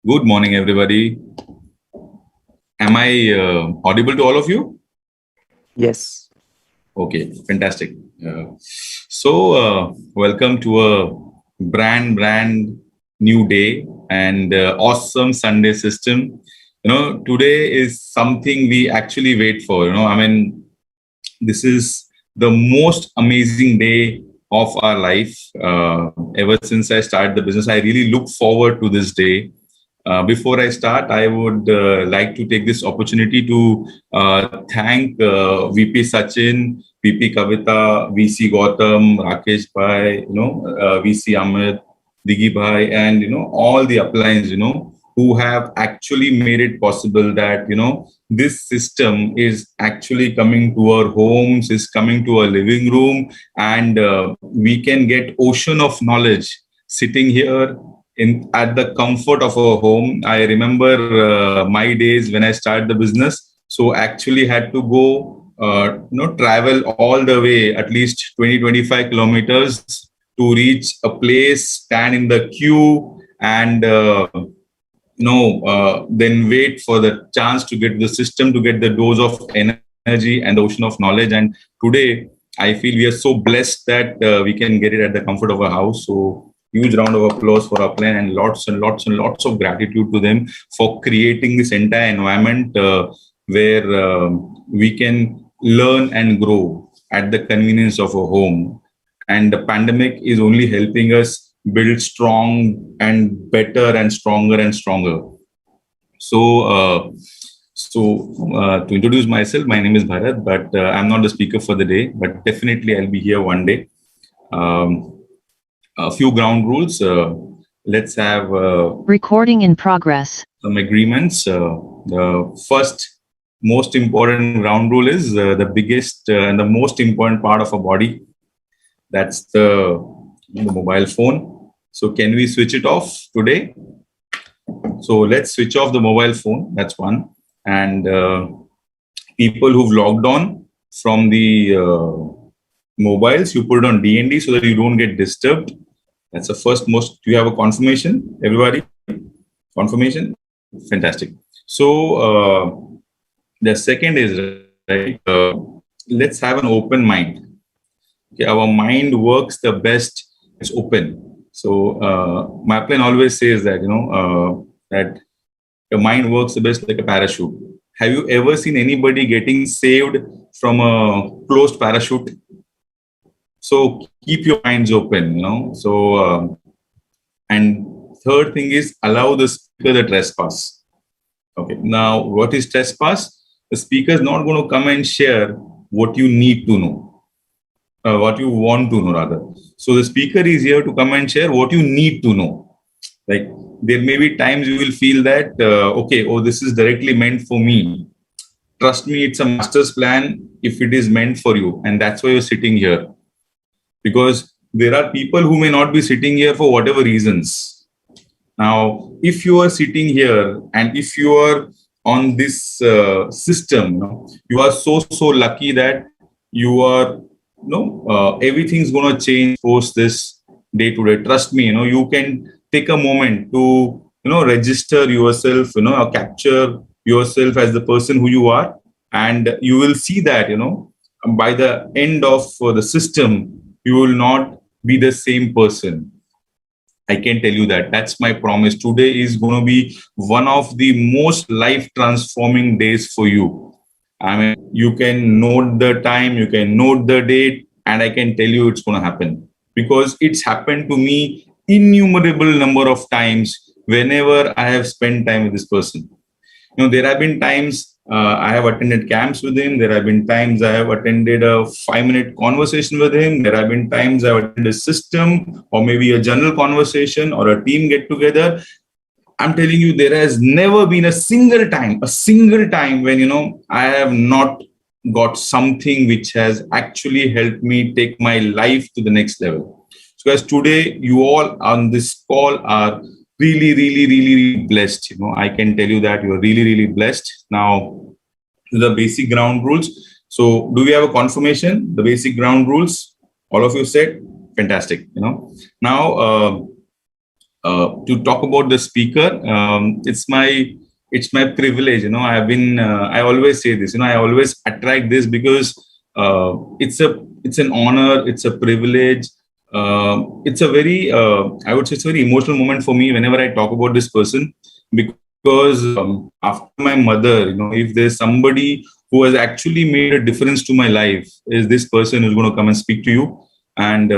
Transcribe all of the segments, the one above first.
Good morning, everybody. Am I audible to all of you? Yes. Okay, fantastic. Welcome to a brand new day and awesome Sunday system. Today is something we actually wait for. This is the most amazing day of our life. Ever since I started the business, I really look forward to this day. Before I start, I would like to take this opportunity to thank VP Sachin, VP Kavita, VC Gautam, Rakesh Bhai, VC Amit, Digi Bhai, and all the uplines, who have actually made it possible that this system is actually coming to our homes, is coming to our living room, and we can get ocean of knowledge sitting here in at the comfort of our home. I remember my days when I started the business. So actually had to go, travel all the way at least 20-25 kilometers to reach a place, stand in the queue, and then wait for the chance to get the system to get the dose of energy and the ocean of knowledge. And today, I feel we are so blessed that we can get it at the comfort of our house. So huge round of applause for our plan and lots of gratitude to them for creating this entire environment where we can learn and grow at the convenience of a home. And the pandemic is only helping us build strong and better and stronger. So, to introduce myself, my name is Bharat, but I'm not the speaker for the day, but definitely I'll be here one day. A few ground rules. Let's have recording in progress. Some agreements. The first most important ground rule is the biggest and the most important part of a body. That's the mobile phone. So can we switch it off today? So let's switch off the mobile phone. That's one. And people who've logged on from the mobiles, you put it on DND so that you don't get disturbed. That's the first most. Do you have a confirmation, everybody? Confirmation? Fantastic. So the second is, right, let's have an open mind. Okay, our mind works the best it's open. So my plan always says that, that your mind works the best like a parachute. Have you ever seen anybody getting saved from a closed parachute? So keep your minds open, and third thing is allow the speaker the trespass. Okay. Now, what is trespass? The speaker is not going to come and share what you need to know, what you want to know rather. So the speaker is here to come and share what you need to know. Like there may be times you will feel that, this is directly meant for me. Trust me, it's a master's plan if it is meant for you. And that's why you're sitting here. Because there are people who may not be sitting here for whatever reasons. Now, if you are sitting here and if you are on this system, you are so lucky that you are, everything's going to change post this day to day. Trust me, you can take a moment to, register yourself, or capture yourself as the person who you are. And you will see that, by the end of the system, you will not be the same person. I can tell you that. That's my promise. Today is going to be one of the most life transforming days for you. I mean, you can note the time, you can note the date, and I can tell you it's going to happen because it's happened to me innumerable number of times whenever I have spent time with this person. There have been times I have attended camps with him. There have been times I have attended a 5-minute conversation with him. There have been times I have attended a system or maybe a general conversation or a team get together. I'm telling you, there has never been a single time when, I have not got something which has actually helped me take my life to the next level. So guys, today you all on this call are really blessed. I can tell you that you're really blessed. Now, to the basic ground rules. So do we have a confirmation? The basic ground rules, all of you said, fantastic. Now, to talk about the speaker. It's my privilege. I always say this. I always attract this because it's an honor. It's a privilege. It's a very I would say it's a very emotional moment for me whenever I talk about this person, because after my mother, if there's somebody who has actually made a difference to my life, is this person who's going to come and speak to you. And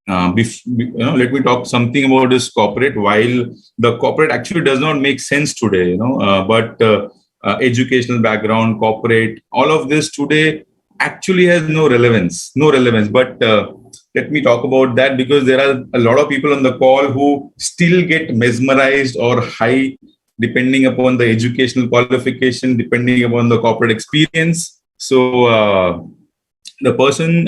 let me talk something about this corporate. While the corporate actually does not make sense today, but educational background, corporate, all of this today actually has no relevance. But let me talk about that, because there are a lot of people on the call who still get mesmerized or high, depending upon the educational qualification, depending upon the corporate experience. So the person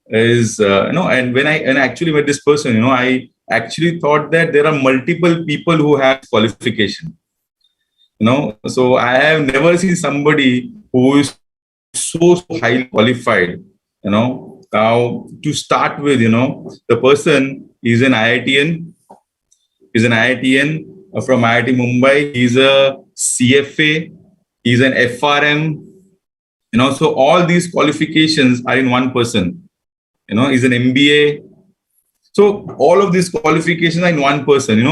is and when I actually met this person, I actually thought that there are multiple people who have qualification. So I have never seen somebody who is so highly qualified. Now to start with, the person is an IITian. From IIT Mumbai. He's a CFA. He's an FRM. So all these qualifications are in one person. He's an MBA. So all of these qualifications are in one person.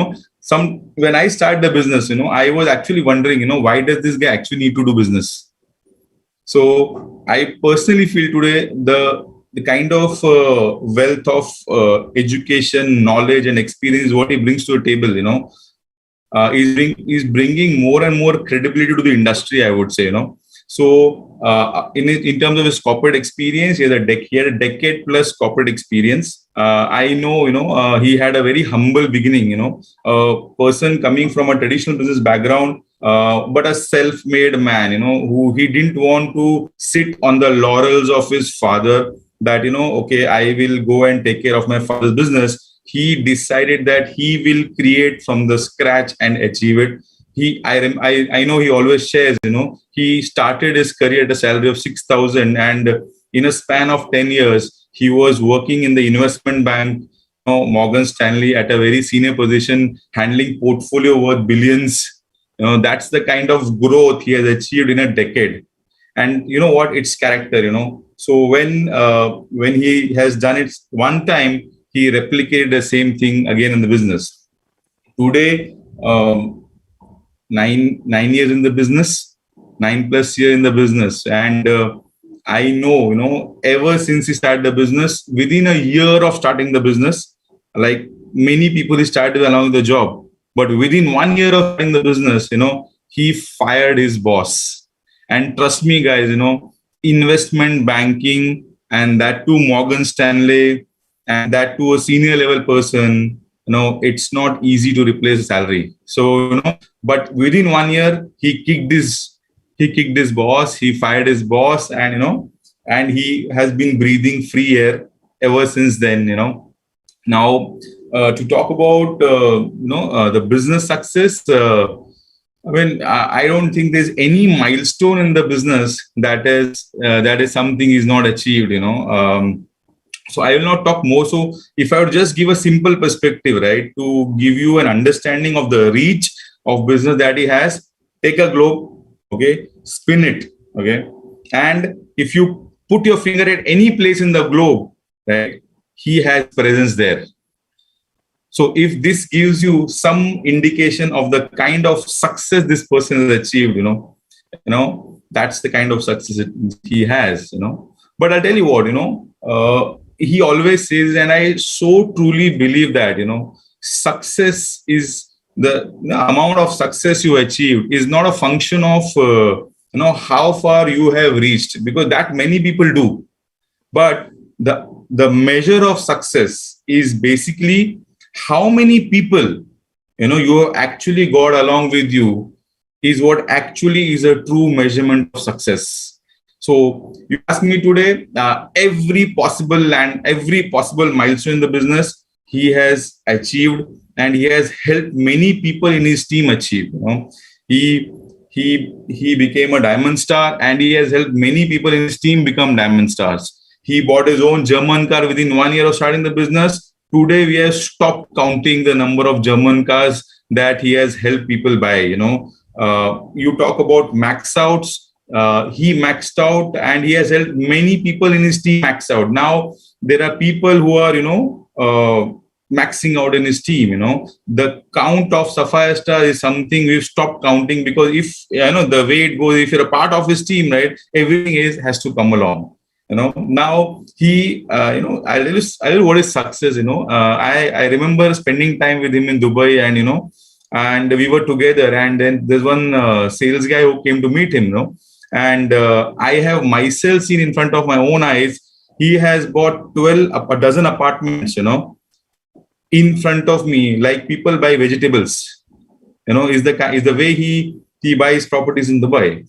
When I started the business, I was actually wondering, why does this guy actually need to do business? So I personally feel today the kind of wealth of education, knowledge, and experience what he brings to the table, is bringing more and more credibility to the industry, I would say. So in terms of his corporate experience, he had a decade plus corporate experience. I know, he had a very humble beginning. A person coming from a traditional business background, but a self-made man, who he didn't want to sit on the laurels of his father, that, okay, I will go and take care of my father's business. He decided that he will create from the scratch and achieve it. I know he always shares, he started his career at a salary of 6,000, and in a span of 10 years, he was working in the investment bank, Morgan Stanley, at a very senior position, handling portfolio worth billions. That's the kind of growth he has achieved in a decade. And you know what? It's character, So when he has done it one time, he replicated the same thing again in the business. Today, 9 years in the business, 9+ years in the business, and I know, ever since he started the business, within a year of starting the business, like many people, he started along the job, but within 1 year of starting the business, he fired his boss. And trust me, guys, investment banking, and that too Morgan Stanley, and that to a senior level person, it's not easy to replace a salary. So, but within 1 year, he kicked his boss, he fired his boss, and, and he has been breathing free air ever since then, Now, to talk about, the business success, I don't think there's any milestone in the business that is something is not achieved, So I will not talk more. So if I would just give a simple perspective, right, to give you an understanding of the reach of business that he has, take a globe, okay, spin it, okay, and if you put your finger at any place in the globe, right, he has presence there. So if this gives you some indication of the kind of success this person has achieved, that's the kind of success he has, But I'll tell you what, he always says, and I so truly believe that, success is the amount of success you achieve is not a function of, how far you have reached, because that many people do. But the measure of success is basically how many people, you have actually got along with you, is what actually is a true measurement of success. So you ask me today, every possible milestone in the business he has achieved, and he has helped many people in his team achieve. He became a diamond star, and he has helped many people in his team become diamond stars. He bought his own German car within 1 year of starting the business, today we have stopped counting the number of German cars that he has helped people buy. You talk about max outs. He maxed out, and he has helped many people in his team max out. Now there are people who are, maxing out in his team. The count of Sapphire Star is something we've stopped counting, because if the way it goes, if you're a part of his team, right, everything has to come along. Now he, I'll tell you what is success. I remember spending time with him in Dubai, and we were together. And then there's one sales guy who came to meet him, and I have myself seen in front of my own eyes. He has bought a dozen apartments, in front of me, like people buy vegetables. Is the way he buys properties in Dubai.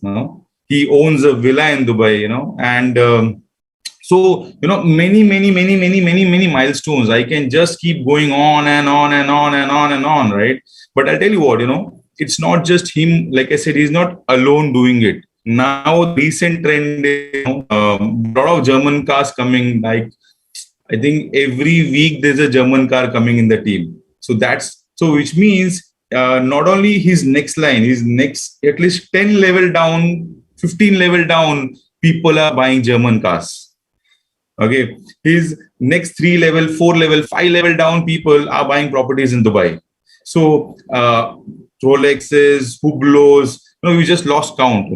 He owns a villa in Dubai, and so, many milestones. I can just keep going on and on and on and on and on, right? But I'll tell you what, it's not just him. Like I said, he's not alone doing it. Now, recent trend is, a lot of German cars coming. Like, I think every week there's a German car coming in the team. So which means not only his next line, his next at least 10 level down, 15 level down, people are buying German cars. Okay, his next 3 level, 4 level, 5 level down, people are buying properties in Dubai. So Rolexes, Hublots, we just lost count.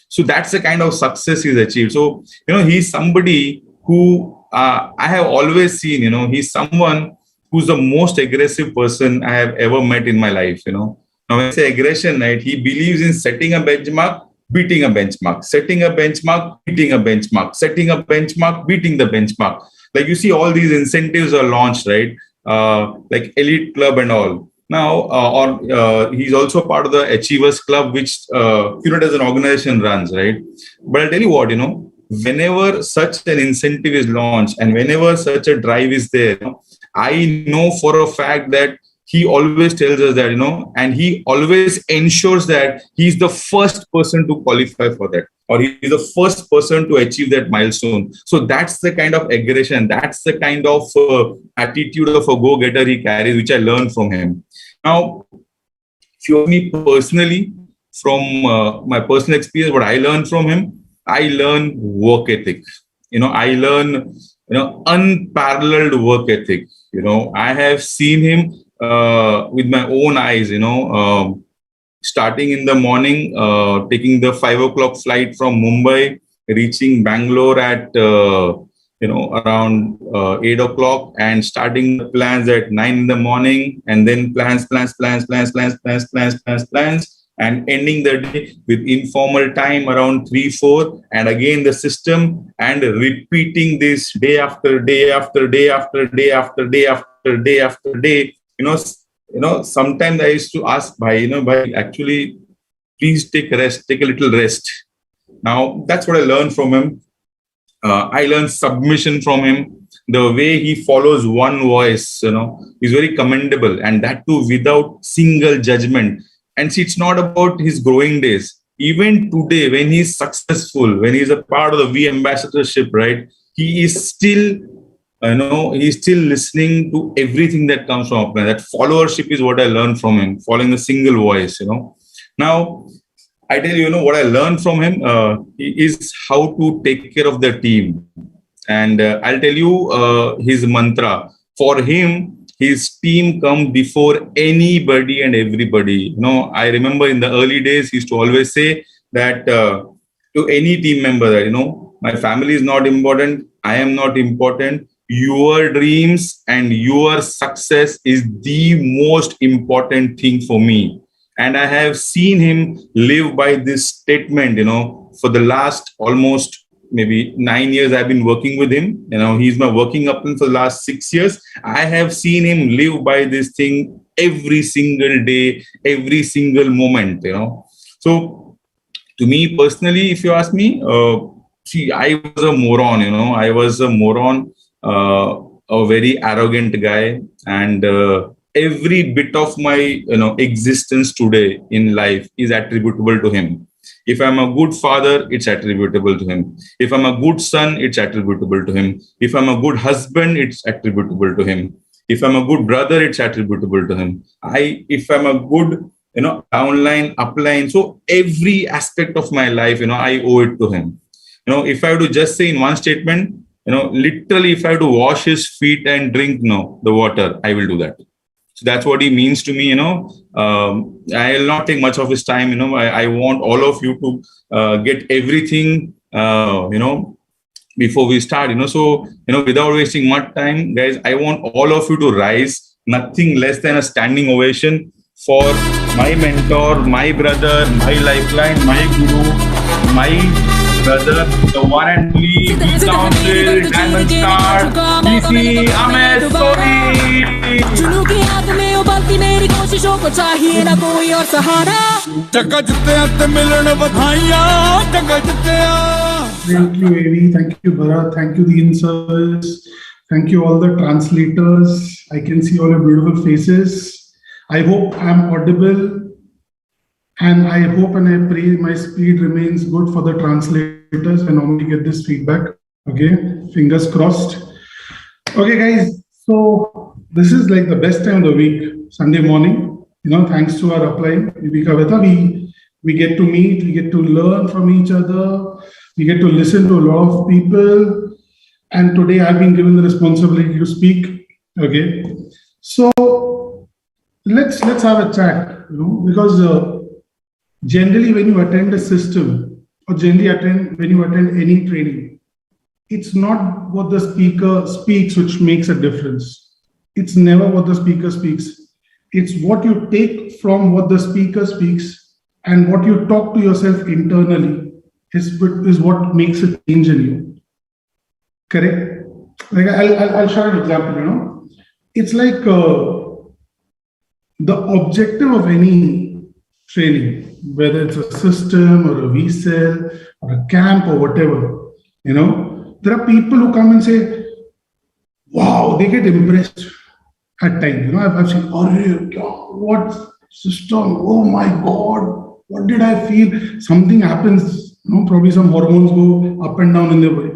So that's the kind of success he's achieved. So he's somebody who I have always seen. He's someone who's the most aggressive person I have ever met in my life. Now when I say aggression, right, he believes in setting a benchmark, beating a benchmark, setting a benchmark, beating a benchmark, setting a benchmark, beating the benchmark. Like you see, all these incentives are launched, right? Like Elite Club and all. Now, he's also part of the Achievers Club, which as an organization runs, right? But I'll tell you what, whenever such an incentive is launched and whenever such a drive is there, I know for a fact that he always tells us that, and he always ensures that he's the first person to qualify for that, or he's the first person to achieve that milestone. So that's the kind of aggression, that's the kind of attitude of a go-getter he carries, which I learned from him. Now, if you ask me personally, from my personal experience, what I learned from him, I learn work ethic. I learn, unparalleled work ethic. I have seen him with my own eyes, starting in the morning, taking the 5 o'clock flight from Mumbai, reaching Bangalore at, around 8 o'clock, and starting the plans at 9 in the morning, and then plans, and ending the day with informal time around 3, 4, and again the system, and repeating this day after day after day after day after day after day after day. Sometimes I used to ask Bhai, actually, please take a little rest. Now, that's what I learned from him. I learned submission from him. The way he follows one voice, is very commendable, and that too without single judgment. And see, it's not about his growing days. Even today, when he's successful, when he's a part of the V ambassadorship, right, he is still, he's still listening to everything that comes from Upland. That followership is what I learned from him, following a single voice, Now, I tell you, what I learned from him is how to take care of the team. And I'll tell you his mantra. For him, his team come before anybody and everybody. I remember in the early days, he used to always say that to any team member that, my family is not important. I am not important. Your dreams and your success is the most important thing for me. And I have seen him live by this statement, for the last almost maybe 9 years I've been working with him. He's my working upline for the last 6 years. I have seen him live by this thing every single day, every single moment, So to me personally, if you ask me, I was a moron, I was a moron, a very arrogant guy. And every bit of my, existence today in life is attributable to him. If I'm a good father, it's attributable to him. If I'm a good son, it's attributable to him. If I'm a good husband, it's attributable to him. If I'm a good brother, it's attributable to him. If I'm a good, downline, upline, so every aspect of my life, I owe it to him. If I have to just say in one statement, literally, if I have to wash his feet and drink the water, I will do that. So that's what he means to me. I will not take much of his time. I want all of you to get everything, before we start. So, without wasting much time, guys, I want all of you to rise. Nothing less than a standing ovation for my mentor, my brother, my lifeline, my guru, my brother, the one and only Council, Diamond Star, DC Ahmed Sori. जुनू की आग में उबलती मेरी कोशिशों को चाहिए ना कोई और सहारा टक्का जितने आते मिलन बधाइयां टक्का जितने Thank you, Avi. Thank you, Bharat. Thank you, the inserts. Thank you, all the translators. I can see all your beautiful faces. I hope I'm audible. And I hope and I pray my speed remains good for the translators. I normally get this feedback. Okay, fingers crossed. Okay, guys. So this is like the best time of the week, Sunday morning. Thanks to our upline, Kavita, we get to meet, we get to learn from each other, we get to listen to a lot of people. And today I've been given the responsibility to speak. Okay, so let's have a chat. Because generally when you attend a system, or generally when you attend any training, it's not what the speaker speaks which makes a difference. It's never what the speaker speaks. It's what you take from what the speaker speaks and what you talk to yourself internally is what makes a change in you. Correct? Like I'll share an example. It's like the objective of any training, whether it's a system or a VSEL or a camp or whatever, there are people who come and say, wow, they get impressed at times. I've seen, what system? Oh my God, what did I feel? Something happens, probably some hormones go up and down in their body.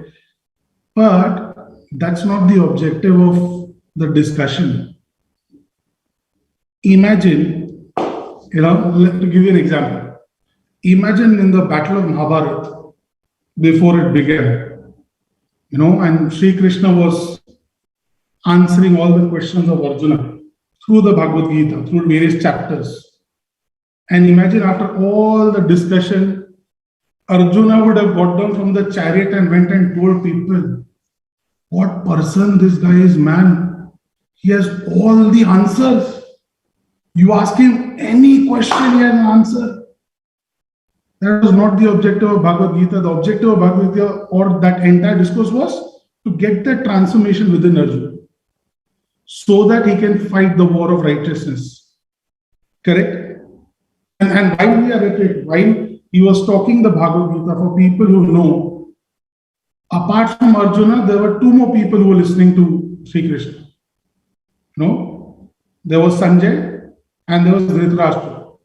But that's not the objective of the discussion. Imagine, let me give you an example. Imagine in the Battle of Mahabharata, before it began, and Sri Krishna was answering all the questions of Arjuna through the Bhagavad Gita, through various chapters. And imagine after all the discussion, Arjuna would have got down from the chariot and went and told people, what person this guy is, man. He has all the answers. You ask him any question, he has an answer. That was not the objective of Bhagavad Gita. The objective of Bhagavad Gita or that entire discourse was to get that transformation within Arjuna so that he can fight the war of righteousness. Correct? And while we are at it, while he was talking the Bhagavad Gita, for people who know, apart from Arjuna, there were two more people who were listening to Sri Krishna. There was Sanjay and there was Dhritarashtra,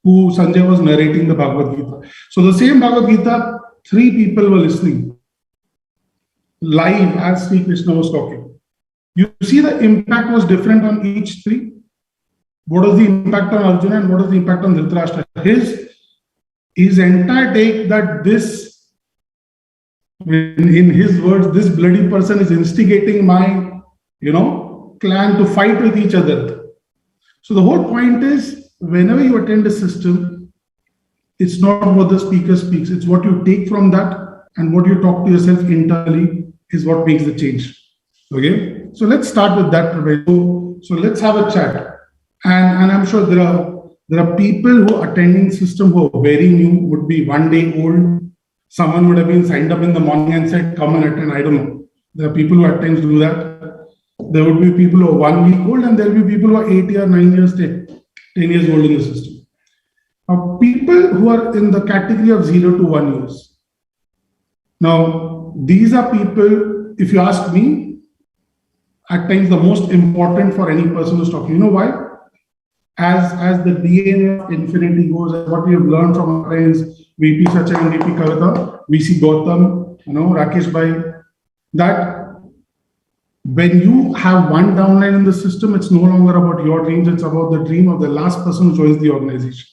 who Sanjay was narrating the Bhagavad Gita. So the same Bhagavad Gita, three people were listening live as Sri Krishna was talking. You see the impact was different on each three. What was the impact on Arjuna and what was the impact on Dhritarashtra? His entire take that this, in his words, this bloody person is instigating my, clan to fight with each other. So the whole point is, whenever you attend a system, it's not what the speaker speaks. It's what you take from that and what you talk to yourself internally is what makes the change. Okay? So let's start with that. So let's have a chat. And I'm sure there are people who are attending system who are very new, would be 1 day old. Someone would have been signed up in the morning and said, come and attend. I don't know. There are people who at times do that. There would be people who are 1 week old and there will be people who are 8 years, 9 years, 10 years old in the system. Now, people who are in the category of 0 to 1 years. Now, these are people, if you ask me, at times the most important for any person who's talking. You know why? As the DNA of infinity goes, as what we have learned from our friends, VP Sachin and VP Kavita, VC Gautam, Rakesh Bhai, that when you have one downline in the system, it's no longer about your dreams, it's about the dream of the last person who joins the organization.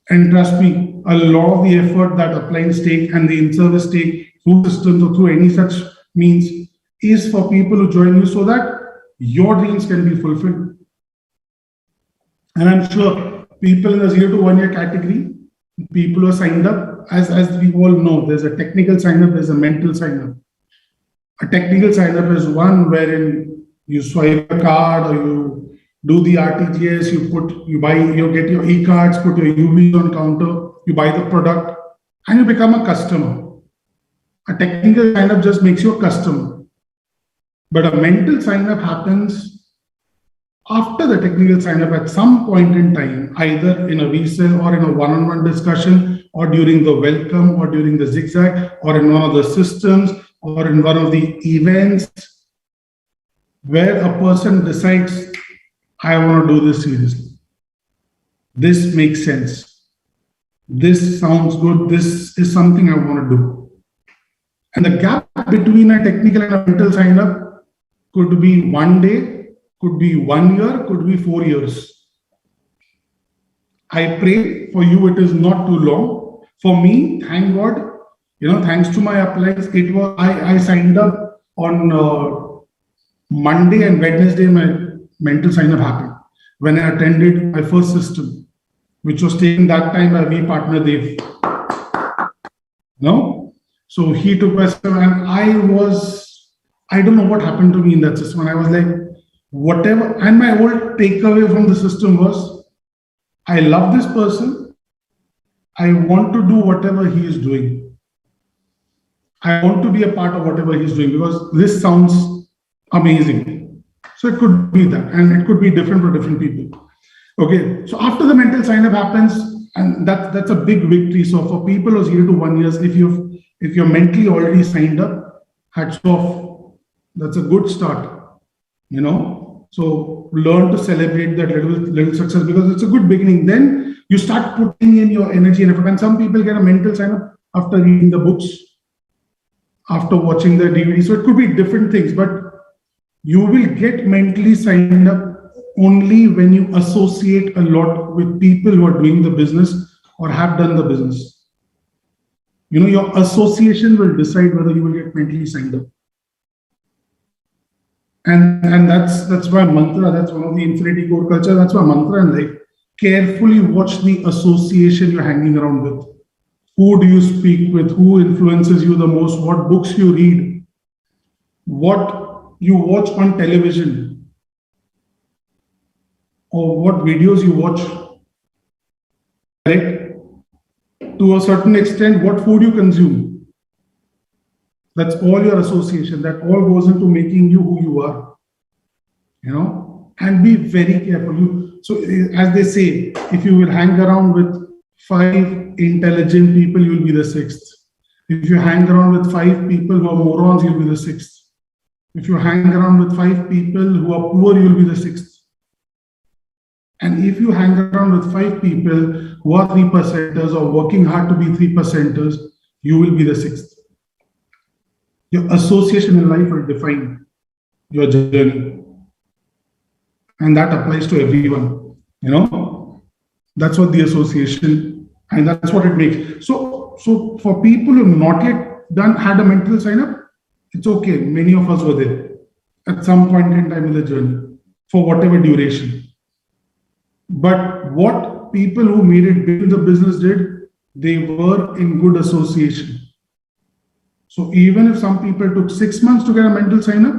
And trust me, a lot of the effort that uplines take and the in-service take through systems or through any such means is for people who join you so that your dreams can be fulfilled. And I'm sure people in the 0 to 1 year category, people who are signed up, as we all know, there's a technical sign up, there's a mental sign up. A technical sign up is one wherein you swipe a card or you do the RTGS, you get your e-cards, put your UVs on counter, you buy the product, and you become a customer. A technical sign up just makes you a customer. But a mental sign up happens after the technical sign up at some point in time, either in a resale or in a one-on-one discussion, or during the welcome, or during the zigzag, or in one of the systems, or in one of the events, where a person decides, I want to do this seriously. This makes sense. This sounds good. This is something I want to do. And the gap between a technical and a mental sign up could be 1 day, could be 1 year, could be 4 years. I pray for you it is not too long. For me, thank God, thanks to my uplines, I signed up on Monday and Wednesday, my mental sign up happened when I attended my first system, which was taken that time by V partner Dev. So he took my system and I don't know what happened to me in that system. And I was like, whatever. And my whole takeaway from the system was, I love this person. I want to do whatever he is doing. I want to be a part of whatever he's doing because this sounds amazing. So it could be that, and it could be different for different people. Okay, so after the mental sign up happens, and that's a big victory. So for people who are 0 to 1 years, if you're mentally already signed up, hats off. That's a good start. So learn to celebrate that little success because it's a good beginning. Then you start putting in your energy and effort. And some people get a mental sign up after reading the books, after watching the DVD. So it could be different things, but you will get mentally signed up only when you associate a lot with people who are doing the business or have done the business. Your association will decide whether you will get mentally signed up. And that's why mantra, that's one of the infinity core culture, that's why mantra in life. Carefully watch the association you're hanging around with. Who do you speak with? Who influences you the most? What books you read? What you watch on television? Or what videos you watch? Right? To a certain extent, what food you consume? That's all your association. That all goes into making you who you are. And be very careful. So as they say, if you will hang around with 5 intelligent people, you'll be the 6th. If you hang around with 5 people who are morons, you'll be the 6th. If you hang around with 5 people who are poor, you'll be the 6th. And if you hang around with 5 people who are 3%ers or working hard to be 3%ers, you will be the 6th. Your association in life will define your journey. And that applies to everyone. That's what the association, and that's what it makes. So for people who have not yet had a mental sign up, it's okay. Many of us were there at some point in time in the journey for whatever duration. But what people who made it big in the business did, they were in good association. So even if some people took 6 months to get a mental sign up,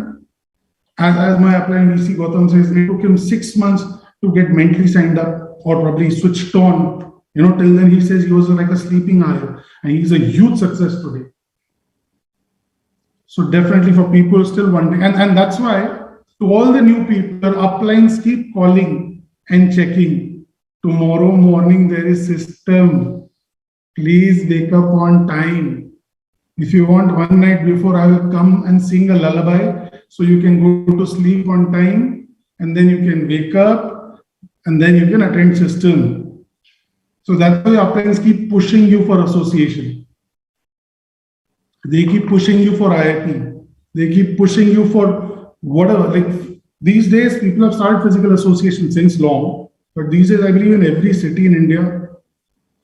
as my upline VC Gautam says, it took him 6 months to get mentally signed up or probably switched on. Till then he says he was like a sleeping owl and he's a huge success today. So definitely for people still wondering, and that's why to all the new people, uplines keep calling and checking. Tomorrow morning there is system. Please wake up on time. If you want, one night before I will come and sing a lullaby so you can go to sleep on time and then you can wake up and then you can attend system. So that's why uplines keep pushing you for association. They keep pushing you for IIP. They keep pushing you for whatever, like these days, people have started physical association since long, but these days, I believe in every city in India,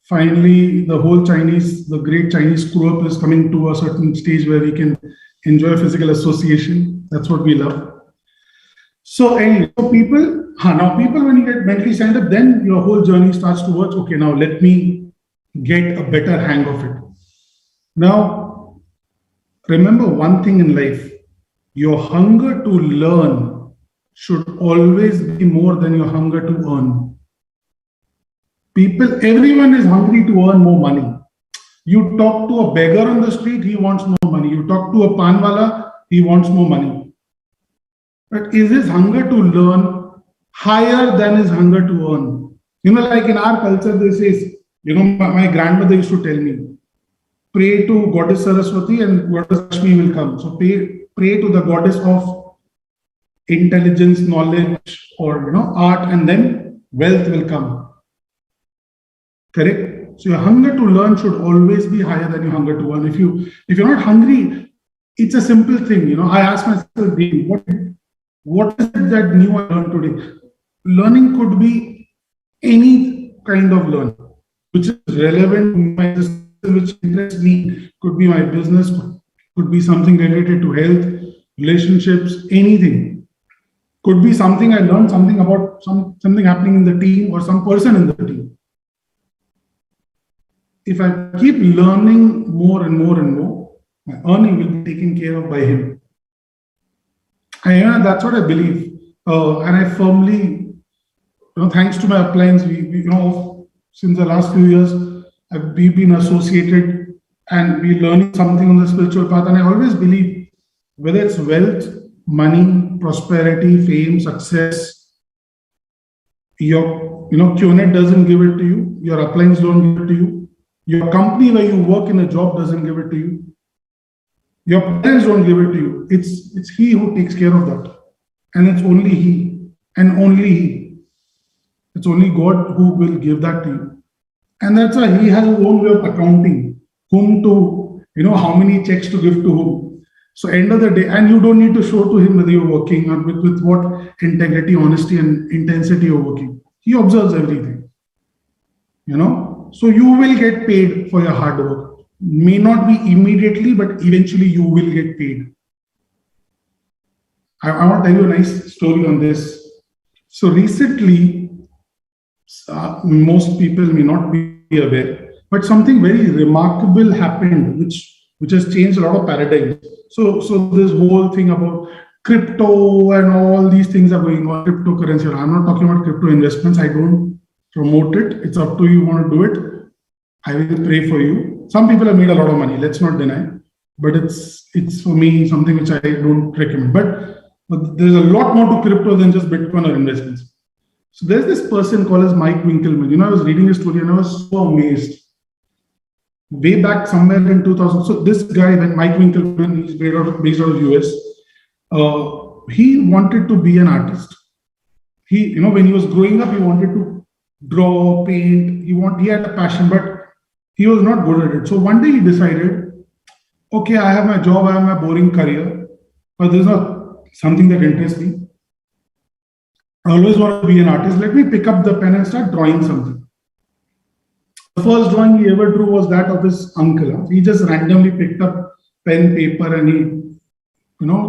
finally, the whole Chinese, the great Chinese screw up is coming to a certain stage where we can enjoy physical association. That's what we love. So anyway, so people, now people, when you get mentally signed up, then your whole journey starts towards, okay, now let me get a better hang of it. Now, remember one thing in life, your hunger to learn should always be more than your hunger to earn. People, everyone is hungry to earn more money. You talk to a beggar on the street, he wants more money. You talk to a panwala, he wants more money. But is his hunger to learn higher than his hunger to earn? You know, like in our culture, they say, you know, my grandmother used to tell me, pray to Goddess Saraswati and Goddess Lakshmi will come. So pray to the goddess of intelligence, knowledge, or art, and then wealth will come. Correct? So your hunger to learn should always be higher than your hunger to earn. If you're not hungry, it's a simple thing. I ask myself, what is it that new I learned today? Learning could be any kind of learning, which is relevant to my system, which interests me. Could be my business, could be something related to health, relationships, anything. Could be something I learned, something about something happening in the team or some person in the team. If I keep learning more and more and more, my earning will be taken care of by him. That's what I believe. And I firmly, thanks to my appliance, we since the last few years, we've been associated and we're learning something on the spiritual path. And I always believe, whether it's wealth, money, prosperity, fame, success, your QNet doesn't give it to you, your appliance don't give it to you, your company where you work in a job doesn't give it to you, your parents don't give it to you. It's he who takes care of that. And it's only he and only he. It's only God who will give that to you. And that's why he has his own way of accounting, whom to, how many checks to give to whom. So end of the day, and you don't need to show to him whether you're working or with what integrity, honesty, and intensity you're working. He observes everything. So you will get paid for your hard work. May not be immediately, but eventually you will get paid. I want to tell you a nice story on this. So recently, most people may not be aware, but something very remarkable happened, which has changed a lot of paradigms. So this whole thing about crypto and all these things are going on, cryptocurrency. I'm not talking about crypto investments. I don't promote it. It's up to you want to do it. I will pray for you. Some people have made a lot of money. Let's not deny. But it's for me something which I don't recommend. But there's a lot more to crypto than just Bitcoin or investments. So there's this person called as Mike Winkelmann. I was reading his story and I was so amazed. Way back somewhere in 2000. So this guy, Mike Winkelmann, he's based out of US. He wanted to be an artist. He, when he was growing up, he wanted to draw, paint. He had a passion, but he was not good at it. So one day he decided, okay, I have my job, I have my boring career, but there's not something that interests me. I always want to be an artist. Let me pick up the pen and start drawing something. The first drawing he ever drew was that of his uncle. He just randomly picked up pen, paper, and he,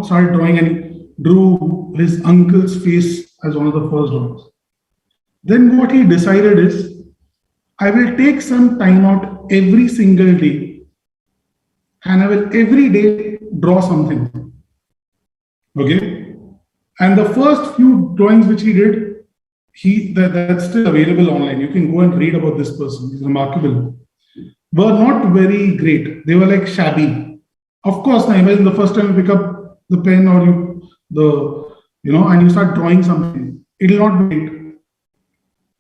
started drawing, and he drew his uncle's face as one of the first drawings. Then what he decided is, I will take some time out every single day, and I will every day draw something. Okay? And the first few drawings which he did, that's still available online. You can go and read about this person. He's remarkable. Were not very great. They were like shabby. Of course, now imagine the first time you pick up the pen or and you start drawing something, it'll not be great.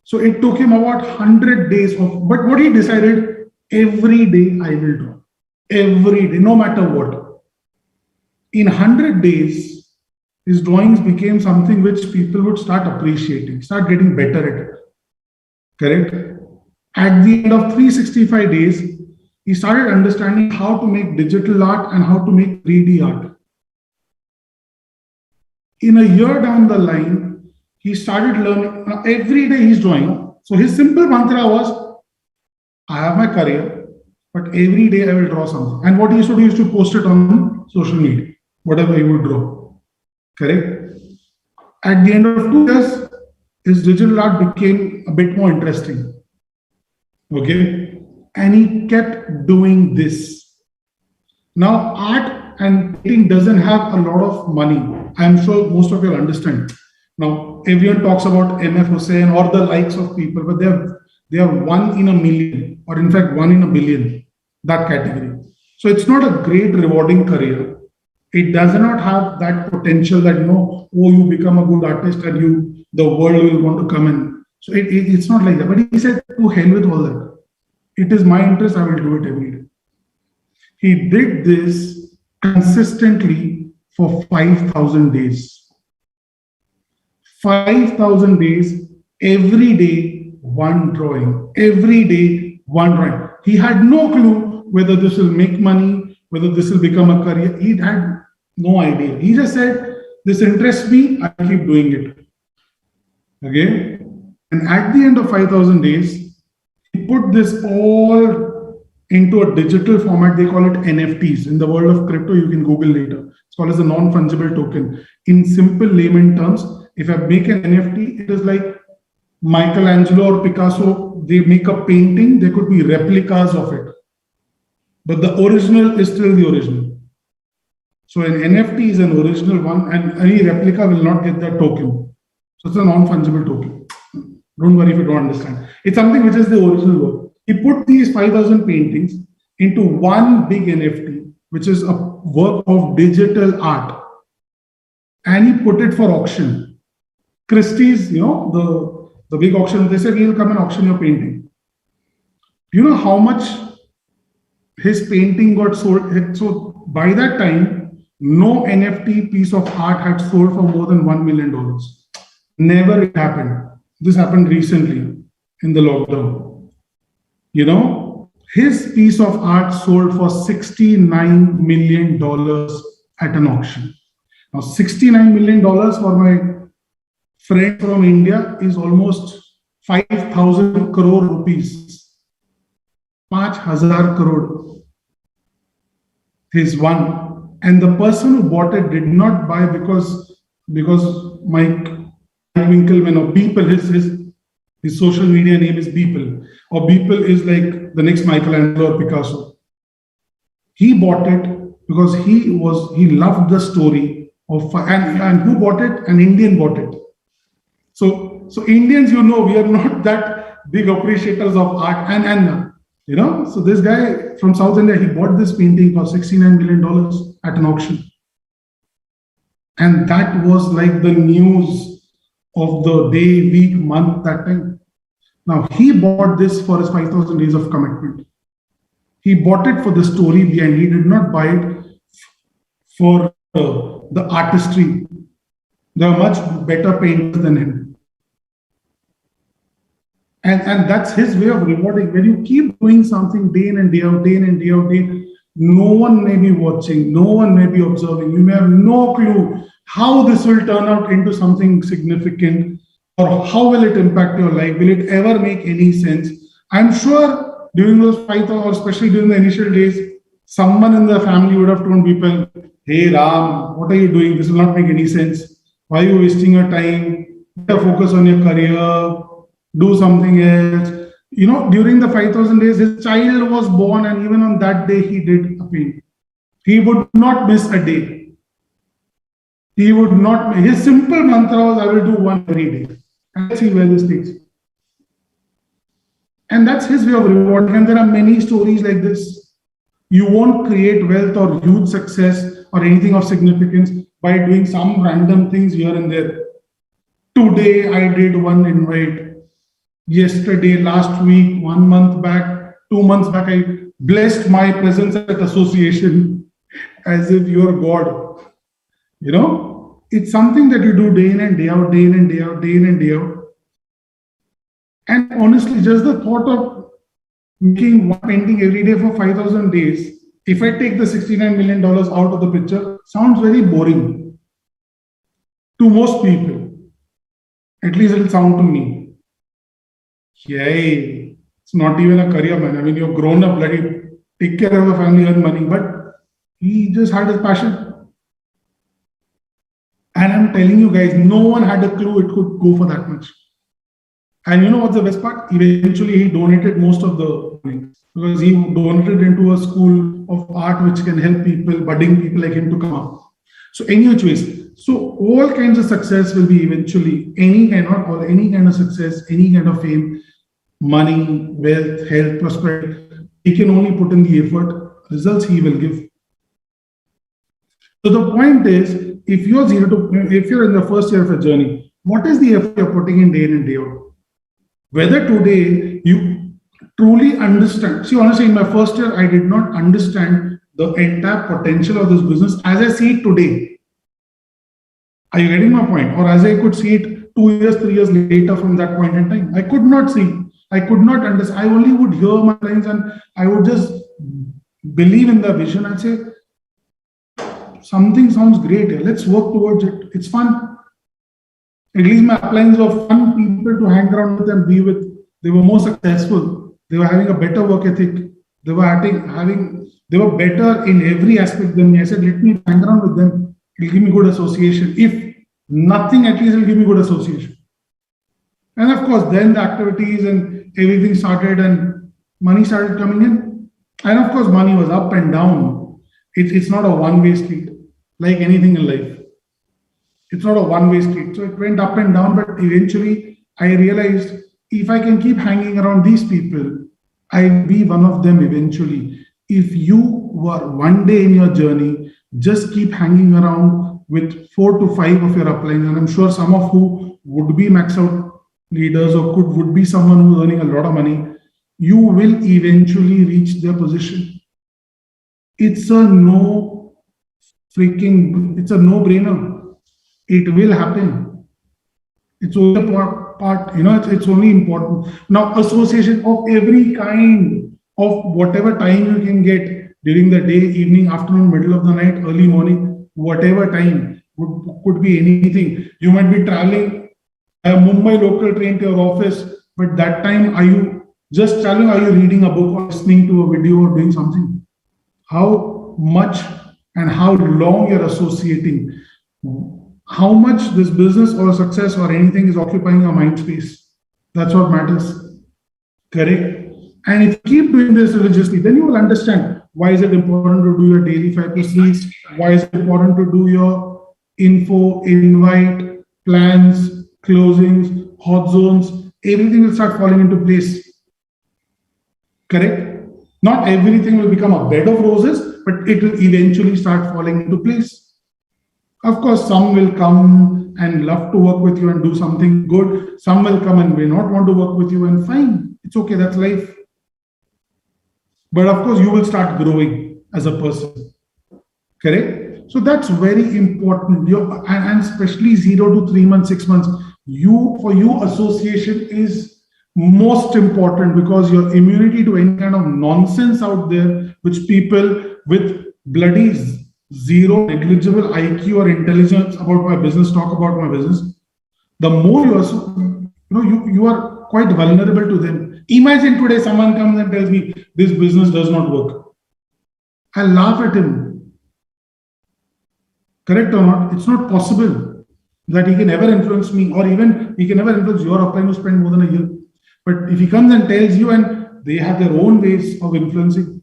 So it took him about 100 days but what he decided, every day I will draw. Every day, no matter what. In 100 days, his drawings became something which people would start appreciating, start getting better at it. Correct? At the end of 365 days, he started understanding how to make digital art and how to make 3D art. In a year down the line, he started learning. Now, every day he's drawing. So his simple mantra was, I have my career, but every day I will draw something. And what he used to do is to post it on social media, whatever he would draw. Correct? At the end of 2 years, his digital art became a bit more interesting. Okay? And he kept doing this. Now, art and painting doesn't have a lot of money. I'm sure most of you understand. Now, everyone talks about MF Hussain or the likes of people, but they are 1 in a million, or in fact 1 in a billion, that category. So it's not a great rewarding career. It does not have that potential that, oh, you become a good artist and the world will want to come in. So it's not like that. But he said, to hell with all that. It is my interest, I will do it every day. He did this consistently for 5,000 days. 5,000 days, every day, one drawing. Every day, one drawing. He had no clue whether this will make money, whether this will become a career. He had no idea. He just said, this interests me, I keep doing it. Okay? And at the end of 5,000 days, he put this all into a digital format. They call it NFTs. In the world of crypto, you can Google later. It's called as a non-fungible token. In simple layman terms, if I make an NFT, it is like Michelangelo or Picasso, they make a painting, there could be replicas of it. But the original is still the original. So an NFT is an original one, and any replica will not get that token. So it's a non-fungible token. Don't worry if you don't understand. It's something which is the original work. He put these 5,000 paintings into one big NFT, which is a work of digital art. And he put it for auction. Christie's, the big auction, they said, he'll come and auction your painting. Do you know how much his painting got sold? So by that time, no NFT piece of art had sold for more than $1 million. Never it happened. This happened recently in the lockdown. His piece of art sold for $69 million at an auction. Now, $69 million for my friend from India is almost 5,000 crore rupees. 5,000 crore. His one. And the person who bought it did not buy because Mike Winkelmann or Beeple, his social media name is Beeple. Or Beeple is like the next Michelangelo or Picasso. He bought it because he loved the story of, and who bought it? An Indian bought it. So Indians, we are not that big appreciators of art. So this guy from South India, he bought this painting for $69 million at an auction. And that was like the news of the day, week, month, that time. Now, he bought this for his 5,000 days of commitment. He bought it for the story behind. He did not buy it for the artistry. There are much better painters than him. And that's his way of rewarding. When you keep doing something day in and day out, no one may be watching, no one may be observing. You may have no clue how this will turn out into something significant, or how will it impact your life? Will it ever make any sense? I'm sure during those 5,000, or especially during the initial days, someone in the family would have told people, hey Ram, what are you doing? This will not make any sense. Why are you wasting your time? Focus on your career, do something else. During the 5,000 days, his child was born, and even on that day, he did a painting. He would not miss a day. He would not, his simple mantra was, I will do one every day. And let's see where this takes. And that's his way of rewarding. And there are many stories like this. You won't create wealth or huge success or anything of significance by doing some random things here and there. Today, I did one invite. Yesterday, last week, 1 month back, 2 months back, I blessed my presence at association as if you're God. It's something that you do day in and day out, day in and day out, day in and day out. And honestly, just the thought of making one painting every day for 5,000 days, if I take the $69 million out of the picture, sounds very boring. to most people. At least it'll sound to me. Yay, it's not even a career, man. I mean, you've grown up, bloody, take care of the family, earn money, but he just had his passion. And I'm telling you guys, no one had a clue it could go for that much. And you know what's the best part? Eventually, he donated most of the money because he donated into a school of art which can help people, budding people like him to come up. So any which ways. So all kinds of success will be eventually any kind of success, any kind of fame, money, wealth, health, prosperity. He can only put in the effort. Results he will give. So the point is, if you're in the first year of a journey, what is the effort you're putting in day in and day out? Whether today you truly understand. See, honestly, in my first year, I did not understand the entire potential of this business as I see it today. Are you getting my point? Or as I could see it 2 years, 3 years later from that point in time. I could not see. I could not understand. I only would hear my lines and I would just believe in the vision and say, something sounds great here. Let's work towards it. It's fun. At least my uplines were fun people to hang around with and be with. They were more successful. They were having a better work ethic. They were better in every aspect than me. I said, let me hang around with them. It'll give me good association. If nothing, at least it'll give me good association. And of course, then the activities and everything started and money started coming in. And of course, money was up and down. It's not a one-way street like anything in life. It's not a one-way street. So it went up and down, but eventually I realized if I can keep hanging around these people, I'll be one of them eventually. If you were one day in your journey, just keep hanging around with 4 to 5 of your uplines, and I'm sure some of who would be max out leaders or would be someone who's earning a lot of money, you will eventually reach their position. It's a no-brainer. It will happen. It's only a part, it's only important. Now, association of every kind of whatever time you can get during the day, evening, afternoon, middle of the night, early morning, whatever time, could be anything. You might be traveling a Mumbai local train to your office, but that time, are you just traveling? Are you reading a book or listening to a video or doing something? How much and how long you're associating, how much this business or success or anything is occupying your mind space. That's what matters. Correct? And if you keep doing this religiously, then you will understand why is it important to do your daily 5+3, why is it important to do your info, invite, plans, closings, hot zones, everything will start falling into place. Correct? Not everything will become a bed of roses, but it will eventually start falling into place. Of course, some will come and love to work with you and do something good. Some will come and may not want to work with you, and fine. It's okay, that's life. But of course, you will start growing as a person. Correct? So that's very important. And especially 0 to 3 months, 6 months, for you, association is most important because your immunity to any kind of nonsense out there, which people with bloody zero negligible IQ or intelligence about my business talk about my business, the more you are quite vulnerable to them. Imagine today someone comes and tells me this business does not work. I'll laugh at him. Correct or not? It's not possible that he can ever influence me, or even he can never influence your upline who spend more than a year. But if he comes and tells you, and they have their own ways of influencing,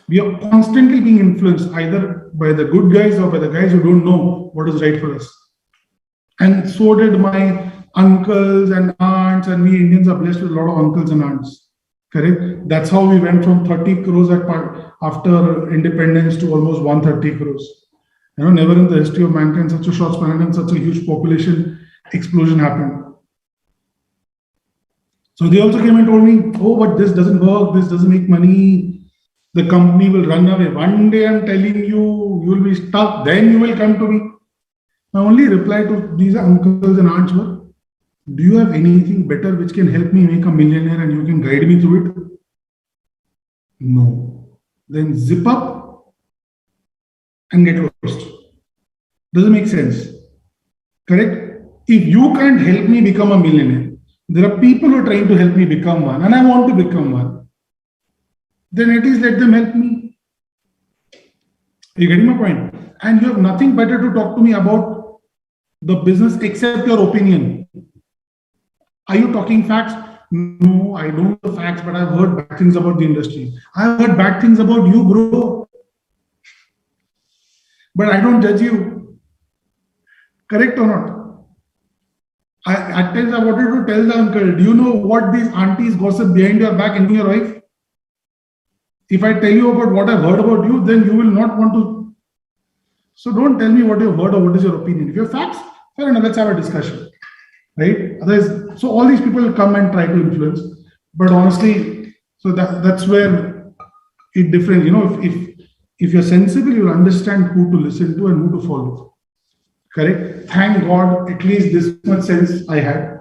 we are constantly being influenced either by the good guys or by the guys who don't know what is right for us. And so did my uncles and aunts, and we Indians are blessed with a lot of uncles and aunts. Correct? That's how we went from 30 crores after independence to almost 130 crores. Never in the history of mankind such a short span and such a huge population explosion happened. So they also came and told me, oh, but this doesn't work, this doesn't make money, the company will run away. One day I'm telling you, you will be stuck, then you will come to me. My only reply to these uncles and aunts were, do you have anything better which can help me make a millionaire and you can guide me through it? No. Then zip up and get lost. Doesn't make sense. Correct? If you can't help me become a millionaire, there are people who are trying to help me become one, and I want to become one. Then at least let them help me. Are you getting my point? And you have nothing better to talk to me about the business except your opinion. Are you talking facts? No, I don't know the facts, but I've heard bad things about the industry. I've heard bad things about you, bro. But I don't judge you. Correct or not? At times I wanted to tell the uncle, do you know what these aunties gossip behind your back and your wife? If I tell you about what I've heard about you, then you will not want to. So don't tell me what you've heard or what is your opinion. If you have facts, fair enough, let's have a discussion. Right? Otherwise, so all these people will come and try to influence. But honestly, so that's where it differs. You know, if you're sensible, you'll understand who to listen to and who to follow. Correct? Thank God, at least this much sense I had.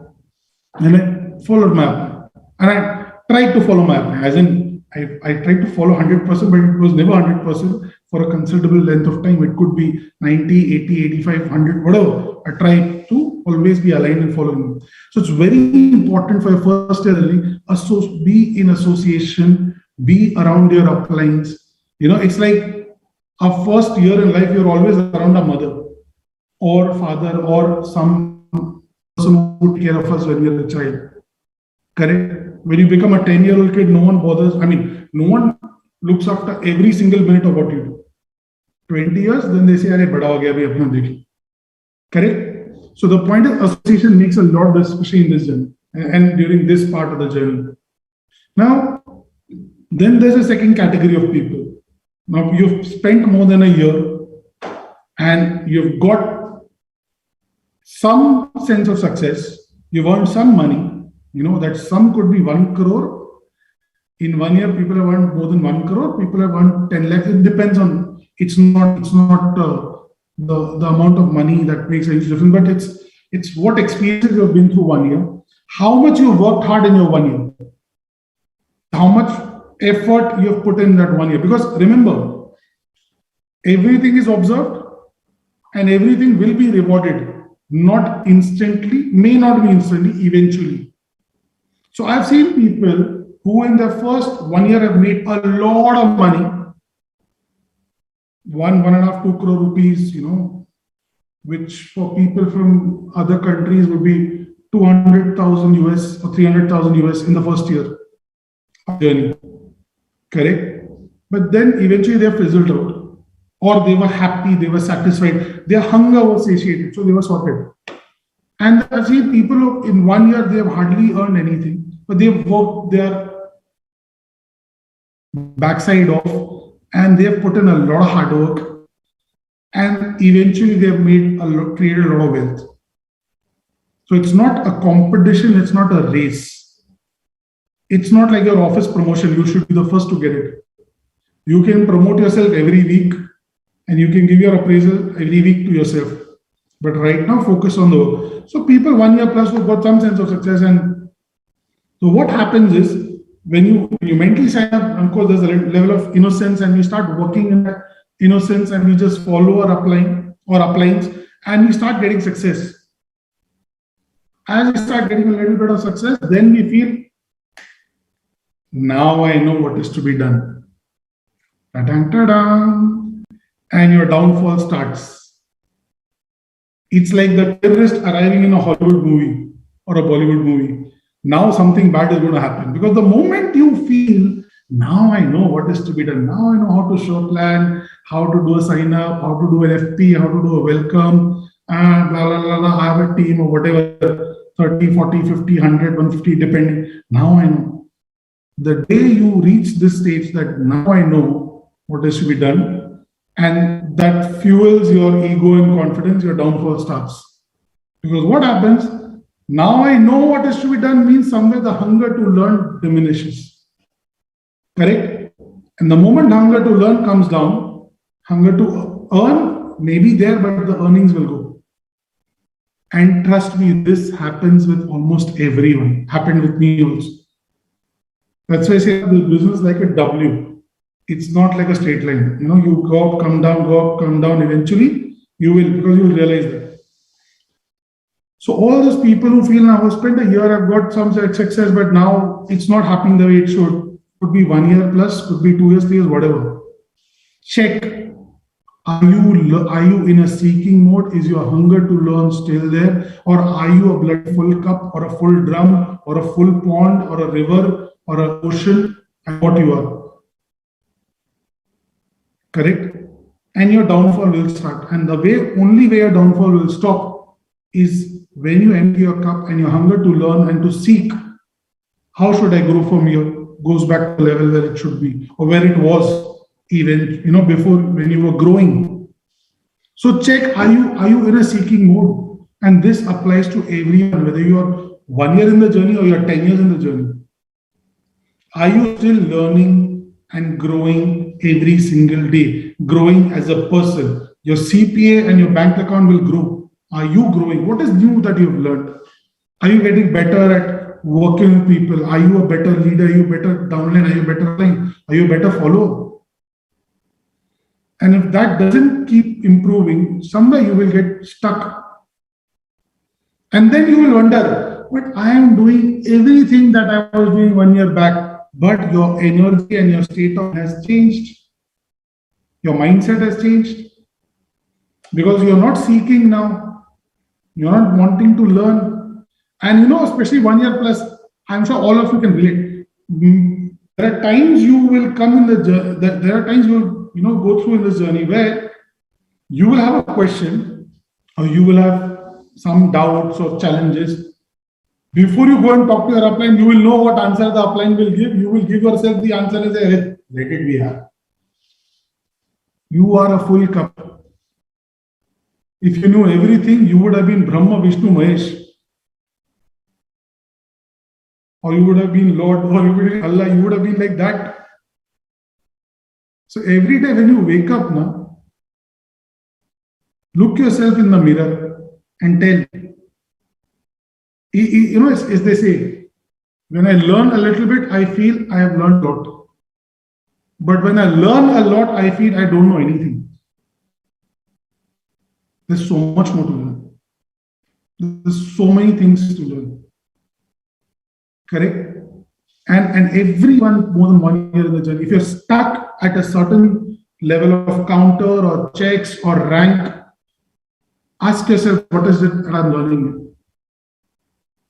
And I followed my plan. And I tried to follow my plan. As in, I tried to follow 100%, but it was never 100% for a considerable length of time. It could be 90, 80, 85, 100, whatever. I tried to always be aligned and following. So it's very important for your first year learning, be in association, be around your uplines. You know, it's like our first year in life, you're always around our mother or father or some person who would take care of us when we are a child. Correct? When you become a 10-year-old kid, no one bothers. I mean, no one looks after every single minute of what you do. 20 years, then they say, "Arey, bada ho gaya, abhi apna dekhi." Correct? So the point of association makes a lot, especially in this journey and during this part of the journey. Now, then there's a second category of people. Now, you've spent more than a year and you've got some sense of success. You've earned some money. You know, that sum could be 1 crore. In 1 year, people have earned more than 1 crore. People have earned 10 lakhs. It depends on, it's not the amount of money that makes a huge difference, but it's what experiences you have been through 1 year, how much you worked hard in your 1 year, how much effort you have put in that 1 year. Because remember, everything is observed and everything will be rewarded, not instantly, may not be instantly, eventually. So I've seen people who in their first 1 year have made a lot of money, 1.5, 2 crore rupees, you know, which for people from other countries would be 200,000 US or 300,000 US in the first year of journey. Correct? But then eventually they have fizzled out, or they were happy, they were satisfied, their hunger was satiated, so they were sorted. And I've seen people who in 1 year they have hardly earned anything, but they've worked their backside off and they've put in a lot of hard work, and eventually they've created a lot of wealth. So it's not a competition, it's not a race. It's not like your office promotion, you should be the first to get it. You can promote yourself every week and you can give your appraisal every week to yourself. But right now, focus on the work. So people 1 year plus who've got some sense of success. And so what happens is, when you mentally sign up, of course, there's a level of innocence, and we start working in that innocence, and we just follow our upline or uplines, and we start getting success. As we start getting a little bit of success, then we feel, now I know what is to be done. Ta-dang, ta-dang. And your downfall starts. It's like the terrorist arriving in a Hollywood movie or a Bollywood movie. Now something bad is going to happen. Because the moment you feel, now I know what is to be done. Now I know how to show plan, how to do a sign up, how to do an FP, how to do a welcome, blah, blah, blah, blah. I have a team or whatever, 30, 40, 50, 100, 150, depending. Now I know. The day you reach this stage that now I know what is to be done, and that fuels your ego and confidence, your downfall starts. Because what happens, now I know what is to be done means somewhere the hunger to learn diminishes. Correct? And the moment hunger to learn comes down, hunger to earn may be there, but the earnings will go. And trust me, this happens with almost everyone. Happened with me also. That's why I say the business is like a W. It's not like a straight line. You know, you go up, come down, eventually you will, because you will realize that. So all those people who feel now I've spent a year, I've got some success, but now it's not happening the way it should. Could be 1 year plus, could be 2 years, 3 years, whatever. Check. Are you in a seeking mode? Is your hunger to learn still there? Or are you a blood full cup or a full drum or a full pond or a river or an ocean? And what you are. Correct? And your downfall will start. And the only way your downfall will stop is when you empty your cup and your hunger to learn and to seek. How should I grow from here? Goes back to the level where it should be or where it was even, before when you were growing. So check, are you in a seeking mode? And this applies to everyone, whether you are 1 year in the journey or you're 10 years in the journey. Are you still learning and growing every single day, growing as a person? Your CPA and your bank account will grow. Are you growing? What is new that you've learned? Are you getting better at working with people? Are you a better leader? Are you a better downline? Are you a better line? Are you a better follower? And if that doesn't keep improving, somewhere you will get stuck. And then you will wonder, but I am doing everything that I was doing 1 year back, but your energy and your state of has changed. Your mindset has changed because you're not seeking now. You're not wanting to learn. And especially 1 year plus, I'm sure all of you can relate. There are times you will come in the journey, there are times you will go through in this journey where you will have a question or you will have some doubts or challenges. Before you go and talk to your upline, you will know what answer the upline will give. You will give yourself the answer and say, hey, let it be here. You are a full cup. If you knew everything, you would have been Brahma, Vishnu, Mahesh. Or you would have been Lord, or you would have been Allah, you would have been like that. So every day when you wake up now, look yourself in the mirror and tell, as they say, when I learn a little bit, I feel I have learned a lot. But when I learn a lot, I feel I don't know anything. There's so much more to learn. There's so many things to learn. Correct? And everyone more than 1 year in the journey, if you're stuck at a certain level of counter or checks or rank, ask yourself, what is it that I'm learning?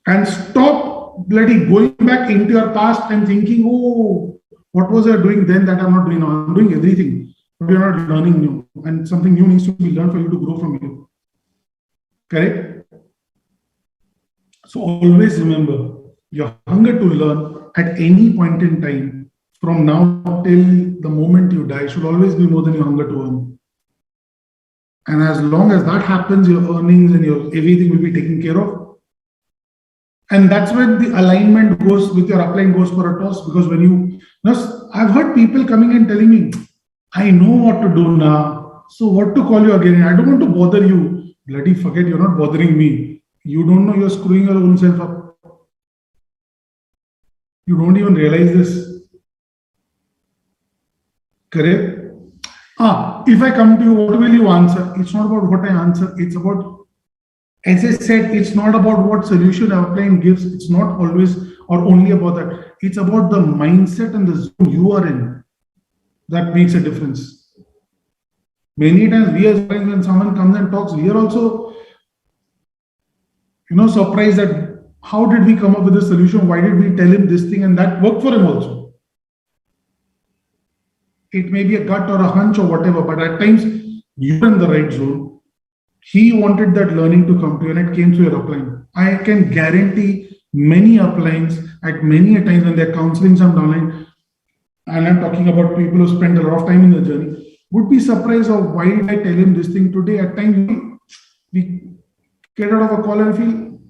And stop bloody going back into your past and thinking, oh, what was I doing then that I'm not doing now? I'm doing everything, but you're not learning new. And something new needs to be learned for you to grow from here. Correct? So always remember, your hunger to learn at any point in time, from now till the moment you die, should always be more than your hunger to earn. And as long as that happens, your earnings and your everything will be taken care of. And that's when the alignment goes with your upline goes for a toss. Because when I've heard people coming and telling me, I know what to do now. So what to call you again? I don't want to bother you. Bloody forget, you're not bothering me. You don't know you're screwing your own self up. You don't even realize this. Correct? If I come to you, what will you answer? It's not about what I answer. It's about, as I said, it's not about what solution our client gives. It's not always or only about that. It's about the mindset and the zone you are in. That makes a difference. Many times we as clients, when someone comes and talks, we are also, surprised that how did we come up with a solution? Why did we tell him this thing? And that worked for him also. It may be a gut or a hunch or whatever, but at times you're in the right zone. He wanted that learning to come to you and it came through your upline. I can guarantee many uplines at many a times when they're counseling some downline, and I'm talking about people who spent a lot of time in the journey, would be surprised of why did I tell him this thing today? At times we get out of a call and feel,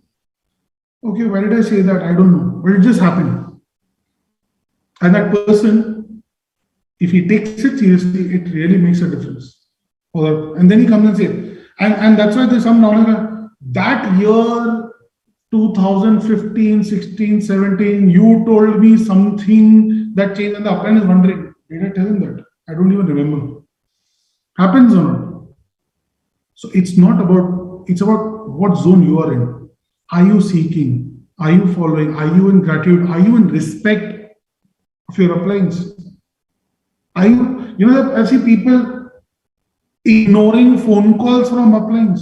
okay, why did I say that? I don't know, but it just happened. And that person, if he takes it seriously, it really makes a difference. And then he comes and says, and that's why there's some knowledge that year 2015, 16, 17, you told me something that changed, and the upline is wondering, did I tell him that? I don't even remember. Happens or not? So it's about what zone you are in. are you seeking? Are you following? Are you in gratitude? Are you in respect of your uplinks? Are you, I see people ignoring phone calls from uplines,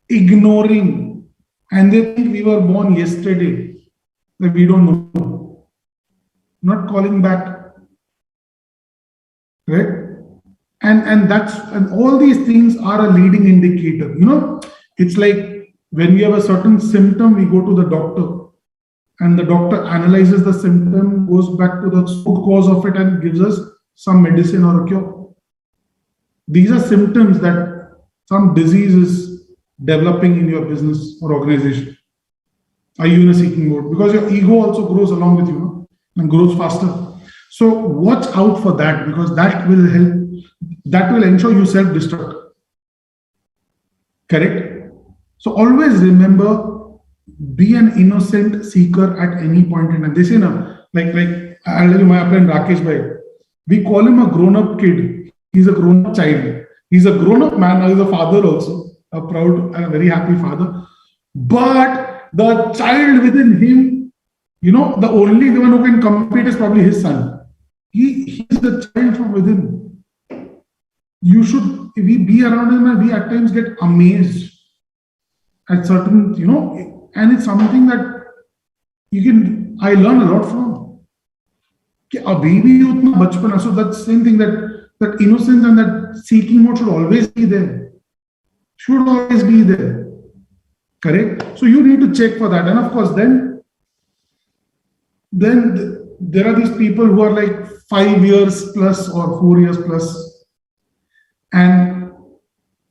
ignoring, and they think we were born yesterday, that we don't know, not calling back, right? And all these things are a leading indicator. It's like when we have a certain symptom, we go to the doctor, and the doctor analyzes the symptom, goes back to the root cause of it, and gives us some medicine or a cure. These are symptoms that some disease is developing in your business or organization. Are you in a seeking mode? Because your ego also grows along with you, and grows faster. So watch out for that, because that will help. That will ensure you self-destruct. Correct? So always remember, be an innocent seeker at any point in time. They say, like I'll tell you, my friend Rakesh Bhai, we call him a grown-up kid. He's a grown-up child. He's a grown-up man. Now he's a father also, a proud and a very happy father. But the child within him, the only one who can compete is probably his son. He's the child from within. We be around him, and we at times get amazed at certain, and it's something that I learn a lot from. A baby, so that same thing, that innocence and that seeking mode should always be there. Should always be there. Correct? So you need to check for that. And of course, then there are these people who are like 5 years plus or 4 years plus. And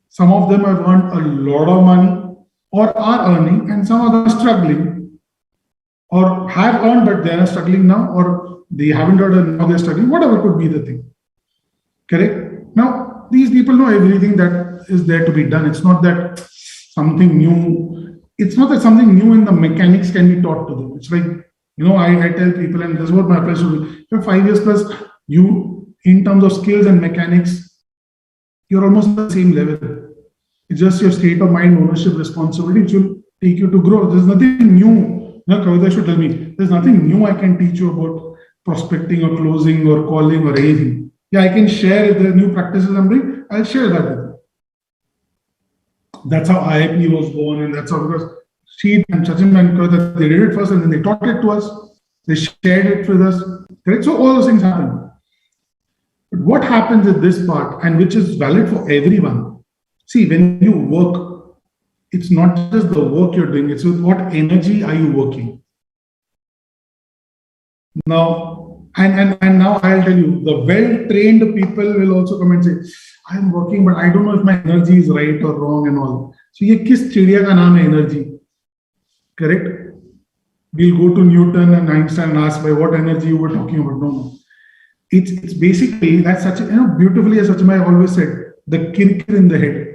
some of them have earned a lot of money or are earning, and some of them are struggling or have earned but they are struggling now, or they haven't earned and now they're struggling, whatever could be the thing. Correct? Now, these people know everything that is there to be done. It's not that something new, something new in the mechanics can be taught to them. It's like, I tell people, and this is what my approach will be, you're 5 years plus, you, in terms of skills and mechanics, you're almost at the same level. It's just your state of mind, ownership, responsibility, which will take you to grow. There's nothing new. Kavita should tell me, there's nothing new I can teach you about prospecting or closing or calling or anything. Yeah, I can share the new practices I'm doing. I'll share that with you. That's how IIP was born, and that's how, because she and Sachin and Kavita, they did it first, and then they taught it to us. They shared it with us. Correct? So all those things happen. But what happens at this part, and which is valid for everyone? See, when you work, it's not just the work you're doing, it's with what energy are you working. Now, and now I'll tell you, the well-trained people will also come and say, I'm working, but I don't know if my energy is right or wrong and all. So, ye kis chidiya ka naam hai energy? Correct? We'll go to Newton and Einstein and ask by what energy you were talking about. No. It's basically, that's such a, beautifully, as Sachin always said, the kirkir in the head.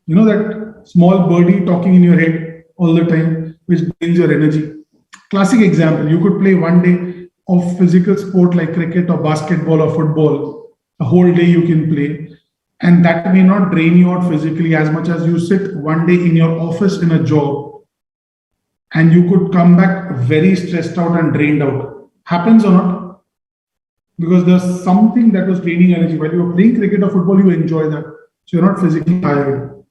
That small birdie talking in your head all the time, which drains your energy. Classic example, you could play one day of physical sport like cricket or basketball or football. A whole day you can play. And that may not drain you out physically as much as you sit one day in your office in a job, and you could come back very stressed out and drained out. Happens or not? Because there's something that was draining energy. While you're playing cricket or football, you enjoy that. So you're not physically tired.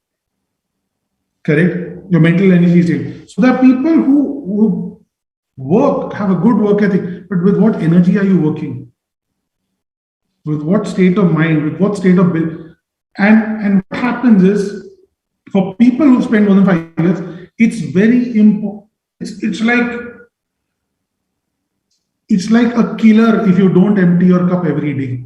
Correct? Your mental energy is drained. So there are people who work, have a good work ethic, but with what energy are you working? With what state of mind? With what state of will? And what happens is, for people who spend more than 5 years, it's very important. It's like a killer if you don't empty your cup every day.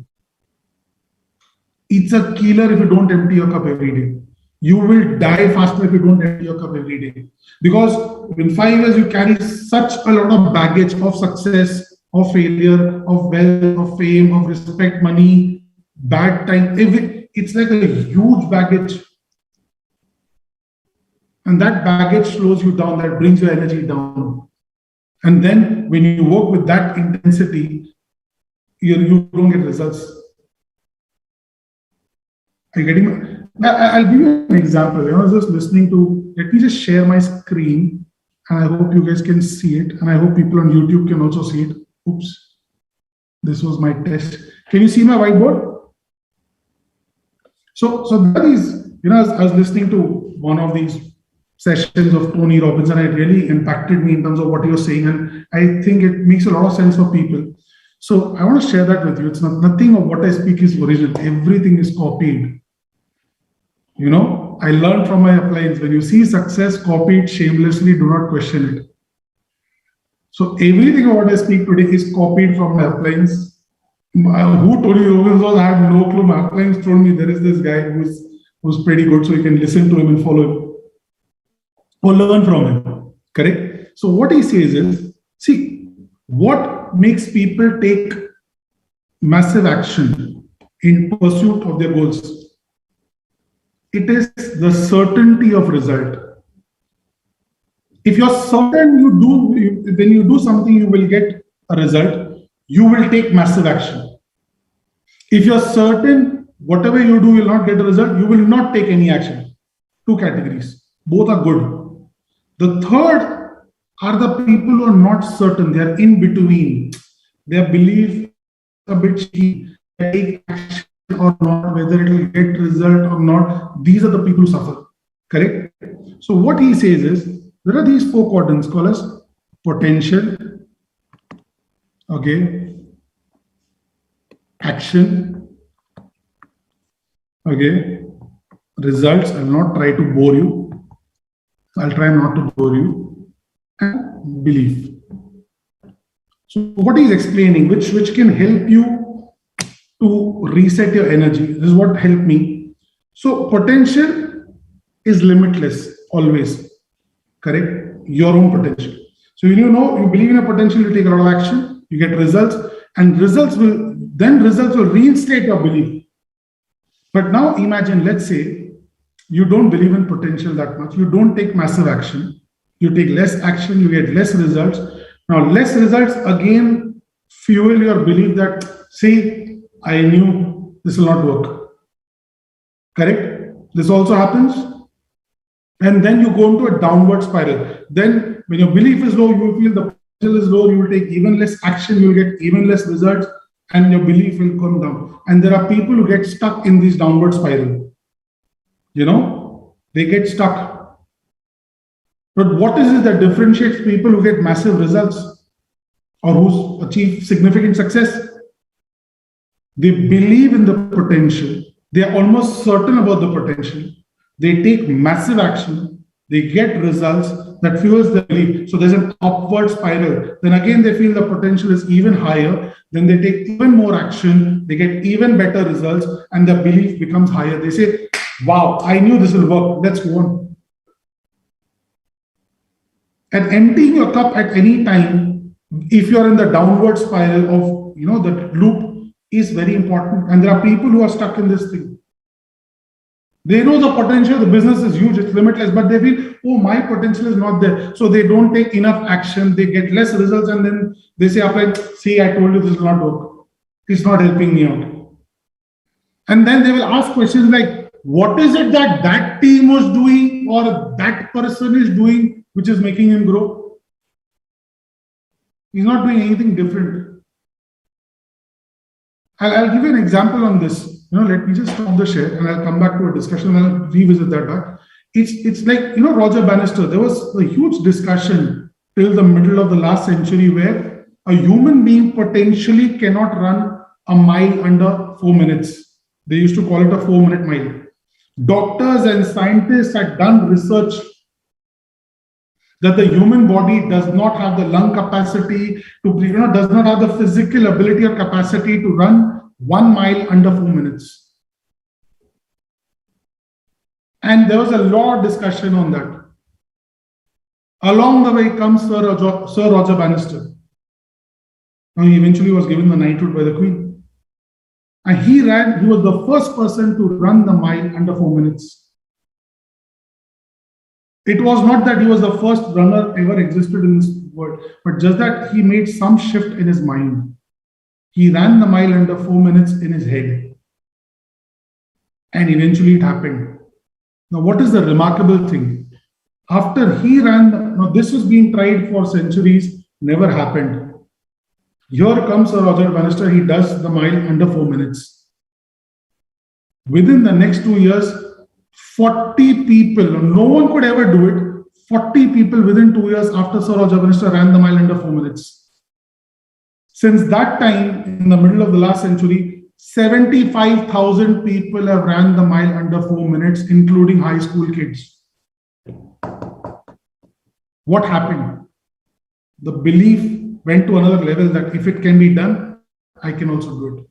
It's a killer if you don't empty your cup every day. You will die faster if you don't empty your cup every day. Because in 5 years, you carry such a lot of baggage of success, of failure, of wealth, of fame, of respect, money, bad time. It's like a huge baggage. And that baggage slows you down, that brings your energy down. And then when you work with that intensity, you don't get results. Are you getting me? I'll give you an example. I was just listening to, let me just share my screen and I hope you guys can see it, and I hope people on YouTube can also see it. Oops, this was my test. Can you see my whiteboard? So that is, I was listening to one of these sessions of Tony Robbins, and it really impacted me in terms of what he was saying, and I think it makes a lot of sense for people. So I want to share that with you. It's nothing of what I speak is original. Everything is copied. I learned from my appliance. When you see success copied shamelessly, do not question it. So everything of what I speak today is copied from my appliance. Who told you Robbins was? I had no clue. My appliance told me there is this guy who's pretty good, so you can listen to him and follow him or learn from him. Correct? So what he says is, see, what makes people take massive action in pursuit of their goals? It is the certainty of result. If you're certain when you do something, you will get a result, you will take massive action. If you're certain whatever you do will not get a result, you will not take any action. Two categories. Both are good. The third are the people who are not certain. They are in between. Their belief a bit shaky. They take action or not, whether it will get result or not. These are the people who suffer. Correct? So what he says is, there are these four quadrants called as potential, okay, action, okay, results. I will not try to bore you. I'll try not to bore you. And belief. So what he's explaining, which can help you to reset your energy. This is what helped me. So potential is limitless, always. Correct? Your own potential. So you believe in a potential, you take a lot of action, you get results, and results will reinstate your belief. But now imagine, let's say, you don't believe in potential that much, you don't take massive action, you take less action, you get less results. Now, less results again fuel your belief that, see, I knew this will not work. Correct? This also happens. And then you go into a downward spiral. Then when your belief is low, you will feel the potential is low, you will take even less action, you will get even less results, and your belief will come down. And there are people who get stuck in this downward spiral. They get stuck. But what is it that differentiates people who get massive results or who achieve significant success? They believe in the potential. They are almost certain about the potential. They take massive action. They get results that fuels their belief. So there's an upward spiral. Then again, they feel the potential is even higher. Then they take even more action. They get even better results, and their belief becomes higher. They say, wow, I knew this will work. Let's go on. And emptying your cup at any time, if you're in the downward spiral of, the loop, is very important. And there are people who are stuck in this thing. They know the potential, the business is huge, it's limitless, but they feel, oh, my potential is not there. So they don't take enough action, they get less results, and then they say, see, I told you this will not work. It's not helping me out. And then they will ask questions like, what is it that team was doing or that person is doing which is making him grow? He's not doing anything different. I'll give you an example on this. Let me just stop the share and I'll come back to a discussion and I'll revisit that back. It's like, Roger Bannister, there was a huge discussion till the middle of the last century where a human being potentially cannot run a mile under 4 minutes. They used to call it a 4-minute mile. Doctors and scientists had done research that the human body does not have the lung capacity to breathe, does not have the physical ability or capacity to run 1 mile under 4 minutes. And there was a lot of discussion on that. Along the way comes Sir Roger Bannister. Now, he eventually was given the knighthood by the Queen. And he was the first person to run the mile under 4 minutes. It was not that he was the first runner ever existed in this world, but just that he made some shift in his mind. He ran the mile under 4 minutes in his head. And eventually it happened. Now, what is the remarkable thing? After he ran, now this was being tried for centuries, never happened. Here comes Sir Roger Bannister, he does the mile under 4 minutes. Within the next 2 years, 40 people, no one could ever do it, 40 people within 2 years after Sir Roger Bannister ran the mile under 4 minutes. Since that time, in the middle of the last century, 75,000 people have ran the mile under 4 minutes, including high school kids. What happened? The belief went to another level that if it can be done, I can also do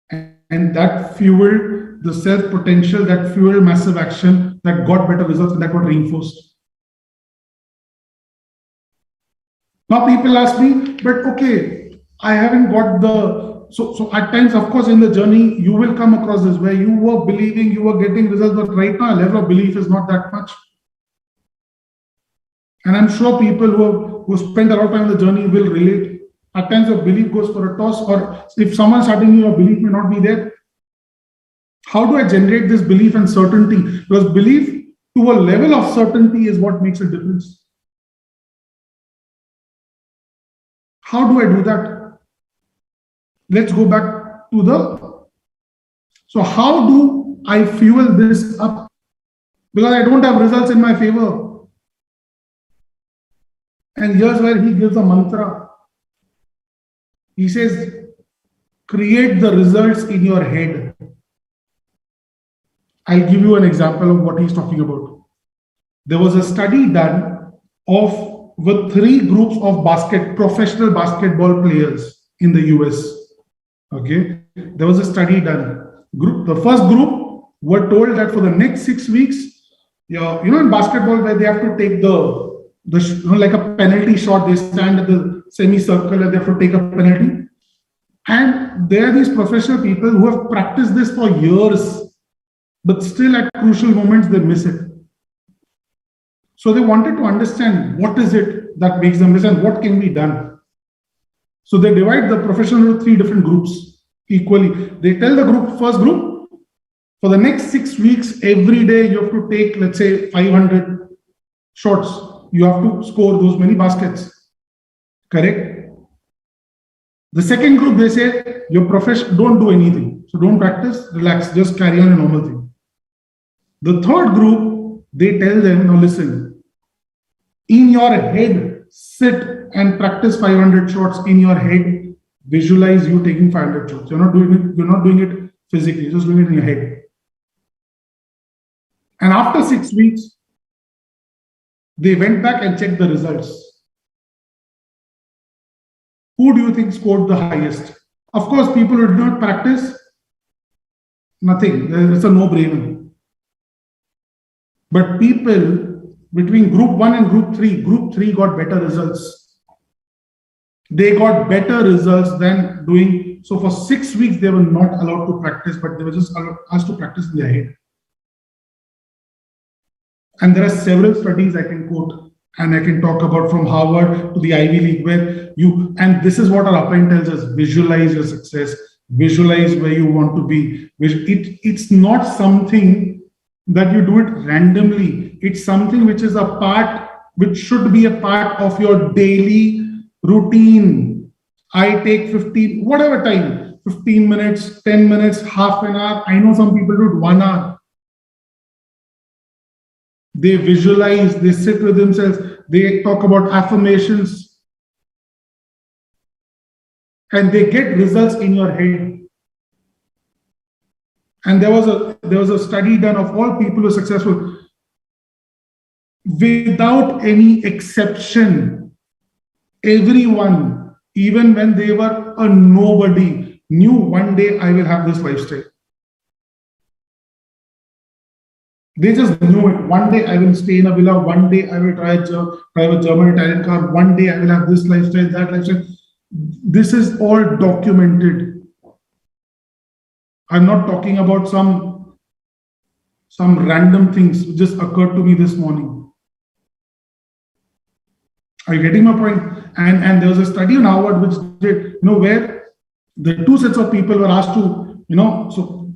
it. And that fueled the self-potential, that fueled massive action, that got better results, and that got reinforced. Now people ask me, but okay, I haven't got the... So at times, of course, in the journey, you will come across this where you were believing you were getting results, but right now, level of belief is not that much. And I'm sure people who spend a lot of time on the journey will relate. At times, your belief goes for a toss, or if someone's starting you, your belief may not be there. How do I generate this belief and certainty? Because belief to a level of certainty is what makes a difference. How do I do that? Let's go back to the... So how do I fuel this up? Because I don't have results in my favor. And here's where he gives a mantra. He says, create the results in your head. I'll give you an example of what he's talking about. There was a study done with 3 groups of professional basketball players in the US. Okay, there was a study done. The first group were told that for the next 6 weeks, in basketball where they have to take like a penalty shot, they stand at the semicircle and they have to take a penalty. And there are these professional people who have practiced this for years, but still at crucial moments they miss it. So they wanted to understand what is it that makes them miss and what can be done. So they divide the professional into 3 different groups equally. They tell the first group, for the next 6 weeks, every day you have to take, let's say, 500 shots. You have to score those many baskets. Correct? The second group, they say, your profession, don't do anything. So don't practice, relax, just carry on a normal thing. The third group, they tell them, now listen, in your head, sit and practice 500 shots in your head. Visualize you taking 500 shots. You're not doing it physically, you're just doing it in your head. And after 6 weeks, they went back and checked the results. Who do you think scored the highest? Of course, people who did not practice, nothing. It's a no-brainer. But people between group 1 and group 3 got better results. They got better results than doing... So for 6 weeks, they were not allowed to practice, but they were just asked to practice in their head. And there are several studies I can quote and I can talk about from Harvard to the Ivy League where and this is what our upline tells us, visualize your success, visualize where you want to be. It's not something that you do it randomly. It's something which should be a part of your daily routine. I take 15 minutes, 10 minutes, half an hour. I know some people do it 1 hour. They visualize, they sit with themselves, they talk about affirmations, and they get results in your head. And there was a study done of all people who are successful. Without any exception, everyone, even when they were a nobody, knew one day I will have this lifestyle. They just knew it. One day I will stay in a villa. One day I will drive a German Italian car. One day I will have this lifestyle, that lifestyle. This is all documented. I'm not talking about some random things which just occurred to me this morning. Are you getting my point? And there was a study in Harvard which did, where the 2 sets of people were asked to, so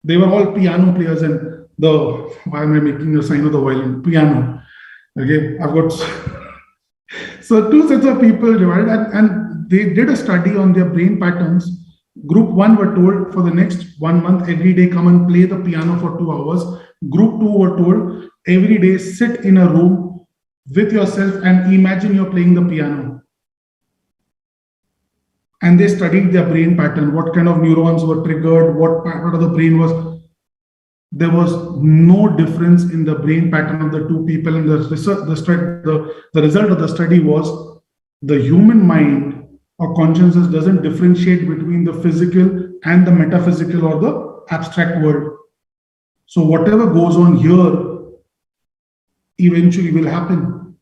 they were all piano players and why am I making the sign of the violin? Piano. Okay, I've got so two sets of people divided, and they did a study on their brain patterns. Group one were told for the next 1 month, every day come and play the piano for 2 hours. Group two were told every day sit in a room with yourself and imagine you're playing the piano. And they studied their brain pattern, what kind of neurons were triggered, what part of the brain was. There was no difference in the brain pattern of the two people, and the result of the study was the human mind or consciousness doesn't differentiate between the physical and the metaphysical or the abstract world. So whatever goes on here eventually will happen.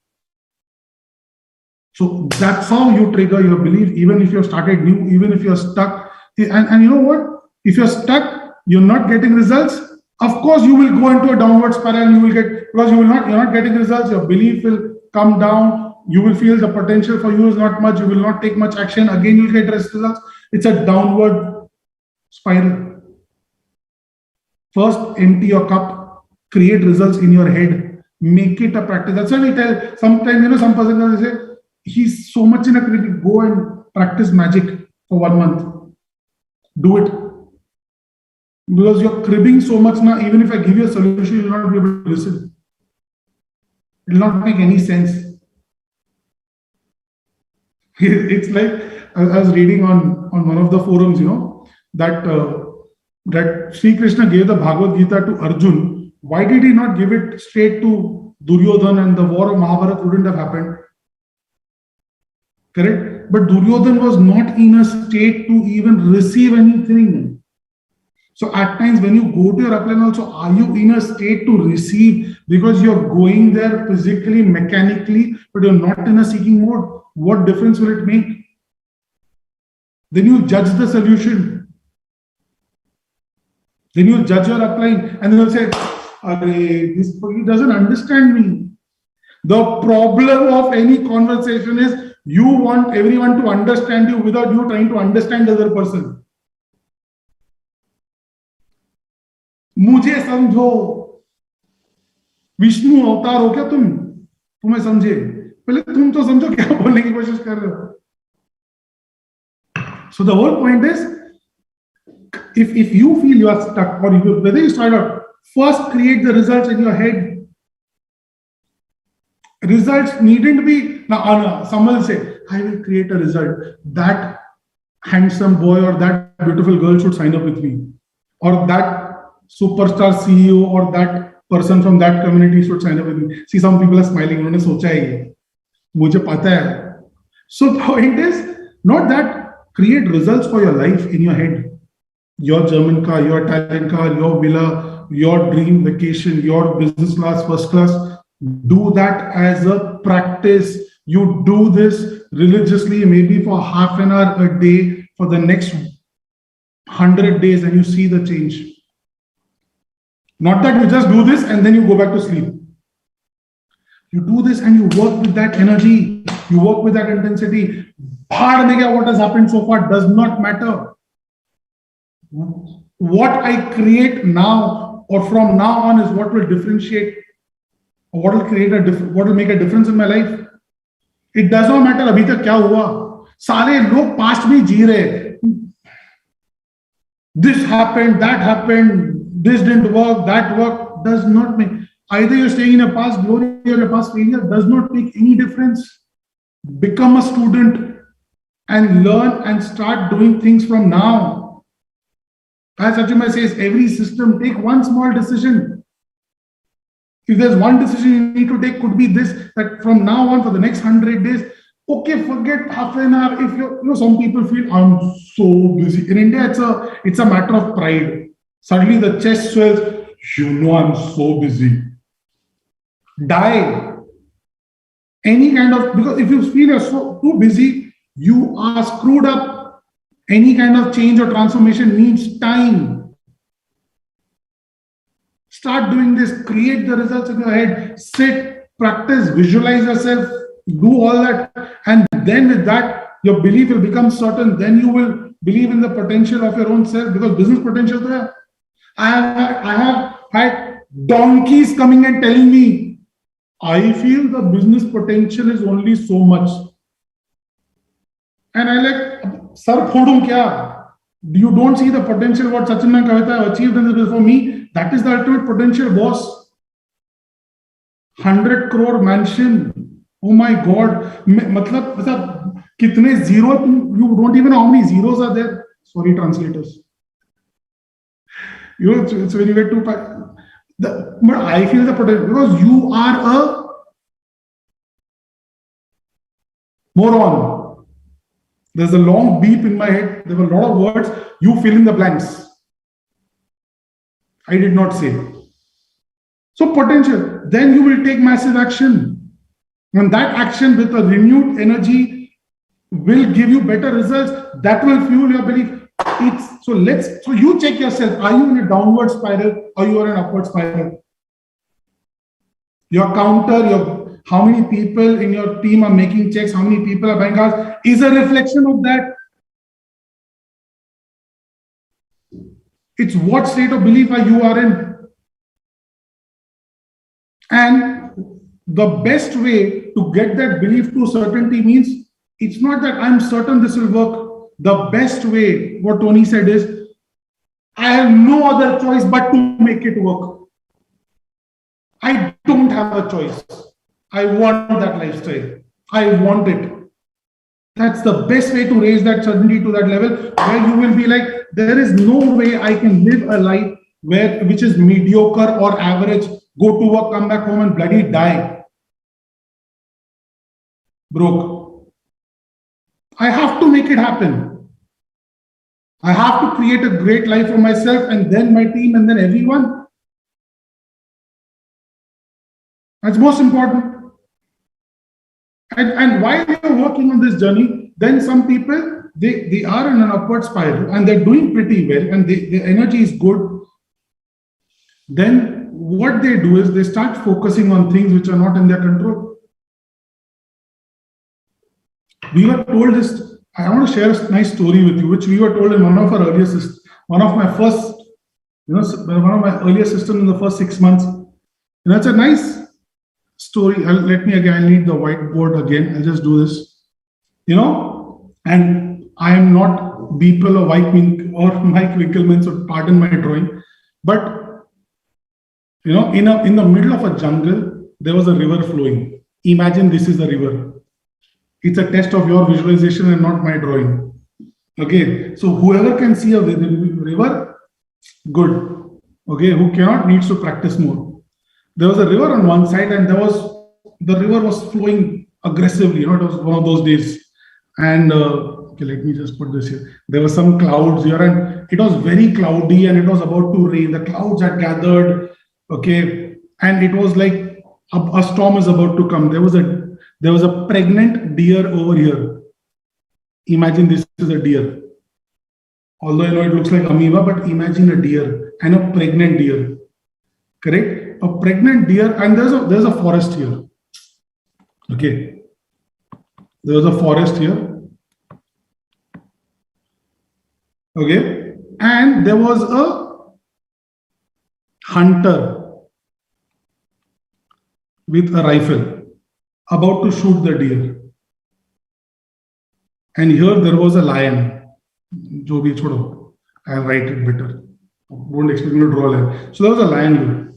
So that's how you trigger your belief, even if you've started new, even if you're stuck. And you know what? If you're stuck, you're not getting results. Of course, you will go into a downward spiral. You will get, because you're not getting results. Your belief will come down. You will feel the potential for you is not much. You will not take much action. Again, you'll get results. It's a downward spiral. First, empty your cup. Create results in your head. Make it a practice. That's why we tell. Sometimes, some person will say, he's so much in a critic. Go and practice magic for 1 month. Do it. Because you're cribbing so much now, even if I give you a solution, you'll not be able to listen. It will not make any sense. It's like, I was reading on one of the forums, that Sri Krishna gave the Bhagavad Gita to Arjun. Why did he not give it straight to Duryodhan, and the war of Mahabharata wouldn't have happened? Correct? But Duryodhan was not in a state to even receive anything. So at times when you go to your upline also, are you in a state to receive? Because you're going there physically, mechanically, but you're not in a seeking mode. What difference will it make? Then you judge the solution. Then you judge your upline, and then you'll say, this he doesn't understand me. The problem of any conversation is you want everyone to understand you without you trying to understand the other person. मुझे समझो, विष्णु अवतार हो क्या तुम? तुम्हें समझे? पहले तुम तो समझो क्या बोलने की कोशिश कर रहे हो. So the whole point is, if you feel you are stuck, or whether you start out, first create the results in your head. Results needn't be, now someone will say, I will create a result. That handsome boy or that beautiful girl should sign up with me. Or that superstar CEO or that person from that community should sign up with me. See, some people are smiling. उन्होंने सोचा है, मुझे पता है. So the point is not that. Create results for your life in your head. Your German car, your Italian car, your villa, your dream vacation, your business class, first class. Do that as a practice. You do this religiously, maybe for half an hour a day for the next 100 days, and you see the change. Not that you just do this and then you go back to sleep. You do this and you work with that energy. You work with that intensity. What has happened so far does not matter. What I create now or from now on is what will differentiate, or what will create what will make a difference in my life. It does not matter abhi tak kya hua. Sare log past mein ji rahe. This happened, that happened. This didn't work, that worked, does not make. Either you're staying in a past glory or a past failure, does not make any difference. Become a student and learn and start doing things from now. As Achimai says, every system, take one small decision. If there's one decision you need to take, could be this, that from now on for the next 100 days, okay, forget half an hour. If some people feel, I'm so busy. In India, it's a matter of pride. Suddenly the chest swells, I'm so busy. Die. Any kind of, because if you feel you're so too busy, you are screwed up. Any kind of change or transformation needs time. Start doing this, create the results in your head, sit, practice, visualize yourself, do all that. And then with that, your belief will become certain. Then you will believe in the potential of your own self, because business potential is there. I have had donkeys coming and telling me, I feel the business potential is only so much. And I like, sir, phodum kya? You don't see the potential what Sachin and Kavita have achieved in this. For me, that is the ultimate potential, boss. 100 crore mansion. Oh my God. Matlab, kitne zero, you don't even know how many zeros are there. Sorry, translators. You know, it's when you get too. But I feel the potential because you are a moron. There's a long beep in my head. There were a lot of words. You fill in the blanks. I did not say. So potential. Then you will take massive action. And that action with a renewed energy will give you better results. That will fuel your belief. So you check yourself. Are you in a downward spiral or you are in an upward spiral? Your counter, how many people in your team are making checks, how many people are buying cars is a reflection of that. It's what state of belief you are in. And the best way to get that belief to certainty means it's not that I'm certain this will work. The best way, what Tony said is, I have no other choice but to make it work. I don't have a choice. I want that lifestyle. I want it. That's the best way to raise that certainty to that level where you will be like, there is no way I can live a life which is mediocre or average, go to work, come back home and bloody die. Broke. I have to make it happen. I have to create a great life for myself and then my team and then everyone. That's most important. And while you're working on this journey, then some people, they are in an upward spiral and they're doing pretty well and their energy is good. Then what they do is they start focusing on things which are not in their control. We were told this, I want to share a nice story with you, which we were told in one of our earliest, one of my earliest systems in the first 6 months. And that's a nice story. I'll need the whiteboard again. I'll just do this. And I am not Beeple or Mike Winkelmann, so pardon my drawing. But, in the middle of a jungle, there was a river flowing. Imagine this is a river. It's a test of your visualization and not my drawing. Okay, so whoever can see a river, good. Okay, who cannot needs to practice more. There was a river on one side and the river was flowing aggressively. It was one of those days. And okay, let me just put this here. There were some clouds here and it was very cloudy and it was about to rain. The clouds had gathered. Okay, and it was like a storm is about to come. There was a pregnant deer over here. Imagine this is a deer. Although it looks like amoeba, but imagine a deer and a pregnant deer. Correct? A pregnant deer, and there's a forest here. Okay. There was a forest here. Okay. And there was a hunter with a rifle about to shoot the deer. And here there was a lion. Jo bhi chodo. I'll write it better. Don't expect me to draw a lion. So there was a lion here.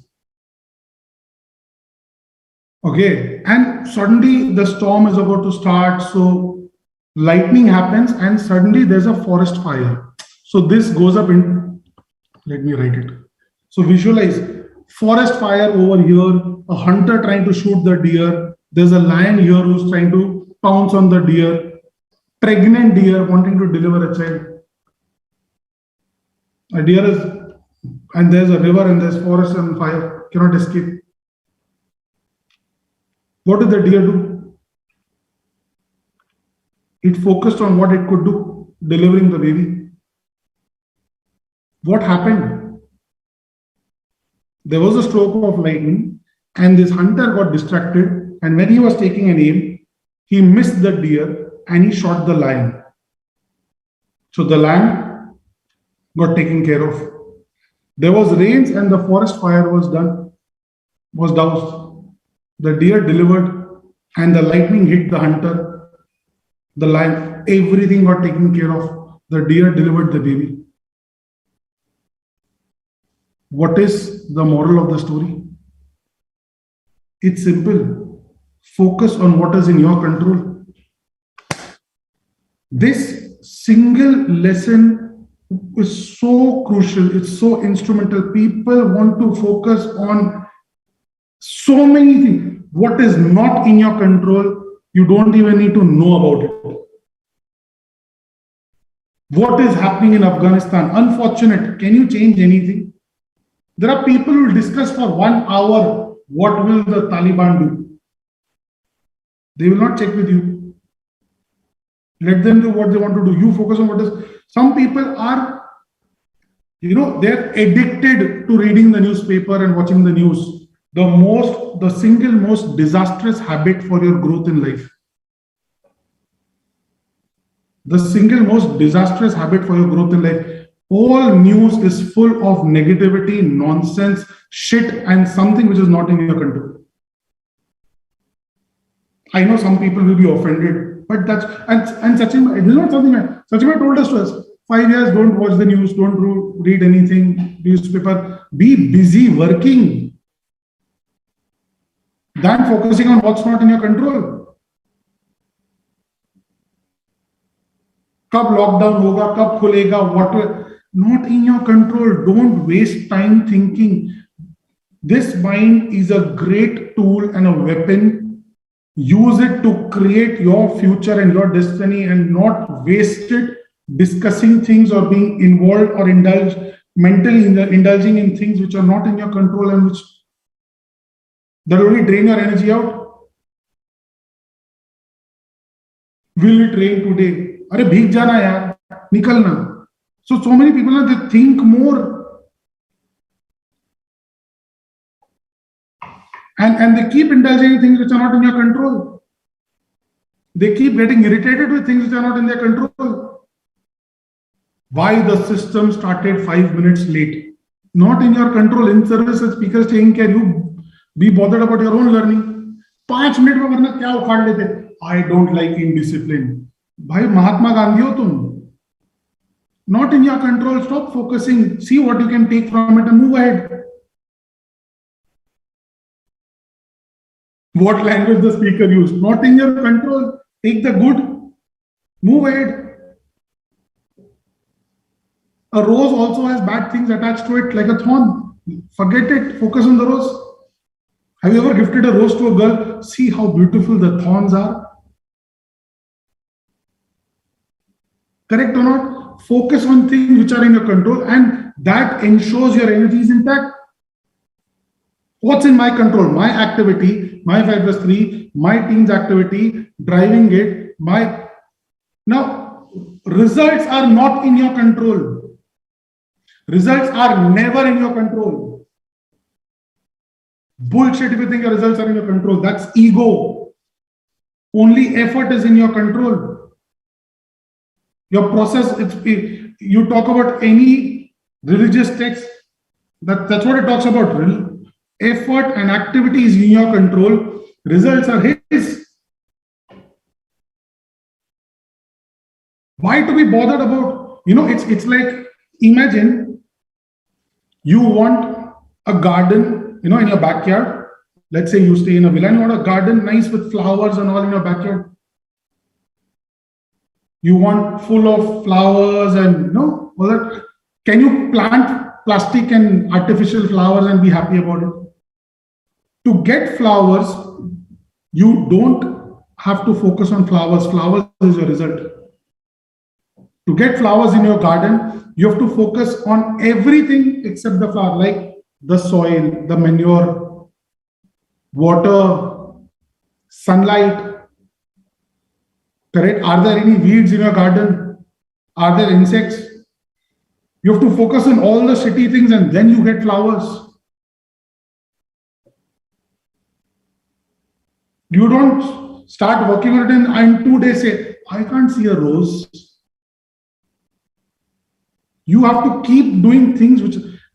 Okay. And suddenly the storm is about to start. So lightning happens and suddenly there's a forest fire. So this goes up in, let me write it. So visualize forest fire over here, a hunter trying to shoot the deer. There's a lion here who's trying to pounce on the deer. Pregnant deer wanting to deliver a child. A deer is, and there's a river and there's forest and fire, cannot escape. What did the deer do? It focused on what it could do, delivering the baby. What happened? There was a stroke of lightning and this hunter got distracted, and when he was taking an aim, he missed the deer and he shot the lion. So the lion got taken care of. There was rains and the forest fire was doused. The deer delivered, and the lightning hit the hunter. The lion, everything got taken care of. The deer delivered the baby. What is the moral of the story? It's simple. Focus on what is in your control. This single lesson is so crucial. It's so instrumental. People want to focus on so many things. What is not in your control, you don't even need to know about it. What is happening in Afghanistan? Unfortunate. Can you change anything? There are people who discuss for 1 hour what will the Taliban do. They will not check with you. Let them do what they want to do. You focus on what is. Some people are, they're addicted to reading the newspaper and watching the news. The single most disastrous habit for your growth in life. The single most disastrous habit for your growth in life. All news is full of negativity, nonsense, shit, and something which is not in your control. I know some people will be offended, but that's, and Sachin, it is not something that Sachin told us to us. 5 years, don't watch the news, don't read anything, newspaper, be busy working than focusing on what's not in your control. Kab lockdown hoga, kab khulega, what not in your control. Don't waste time thinking. This mind is a great tool and a weapon. Use it to create your future and your destiny, and not waste it discussing things or being involved or indulging in things which are not in your control and which that only drain your energy out. Will it rain today? Arey bheeg jana yaar, nikalna. So many people, they think more. And they keep indulging in things which are not in your control. They keep getting irritated with things which are not in their control. Why the system started 5 minutes late? Not in your control. In service, as speakers taking care, you be bothered about your own learning. 5 minutes में वरना क्या उखाड़ लेते? I don't like indiscipline. भाई महात्मा गांधी हो तुम. Not in your control. Stop focusing. See what you can take from it and move ahead. What language the speaker used? Not in your control. Take the good. Move ahead. A rose also has bad things attached to it, like a thorn. Forget it. Focus on the rose. Have you ever gifted a rose to a girl? See how beautiful the thorns are. Correct or not? Focus on things which are in your control, and that ensures your energy is intact. What's in my control? My activity, my 5+3, my team's activity, driving it, Now, results are not in your control. Results are never in your control. Bullshit if you think your results are in your control. That's ego. Only effort is in your control. Your process, you talk about any religious text, that's what it talks about. Effort and activity is in your control. Results are his. Why to be bothered about, it's like, imagine you want a garden, in your backyard. Let's say you stay in a villa and you want a garden nice with flowers and all in your backyard. You want full of flowers and all that. Can you plant plastic and artificial flowers and be happy about it? To get flowers, you don't have to focus on flowers. Flowers is your result. To get flowers in your garden, you have to focus on everything except the flower, like the soil, the manure, water, sunlight. Correct? Are there any weeds in your garden? Are there insects? You have to focus on all the shitty things and then you get flowers. You don't start working on it and 2 days say, I can't see a rose. You have to keep doing things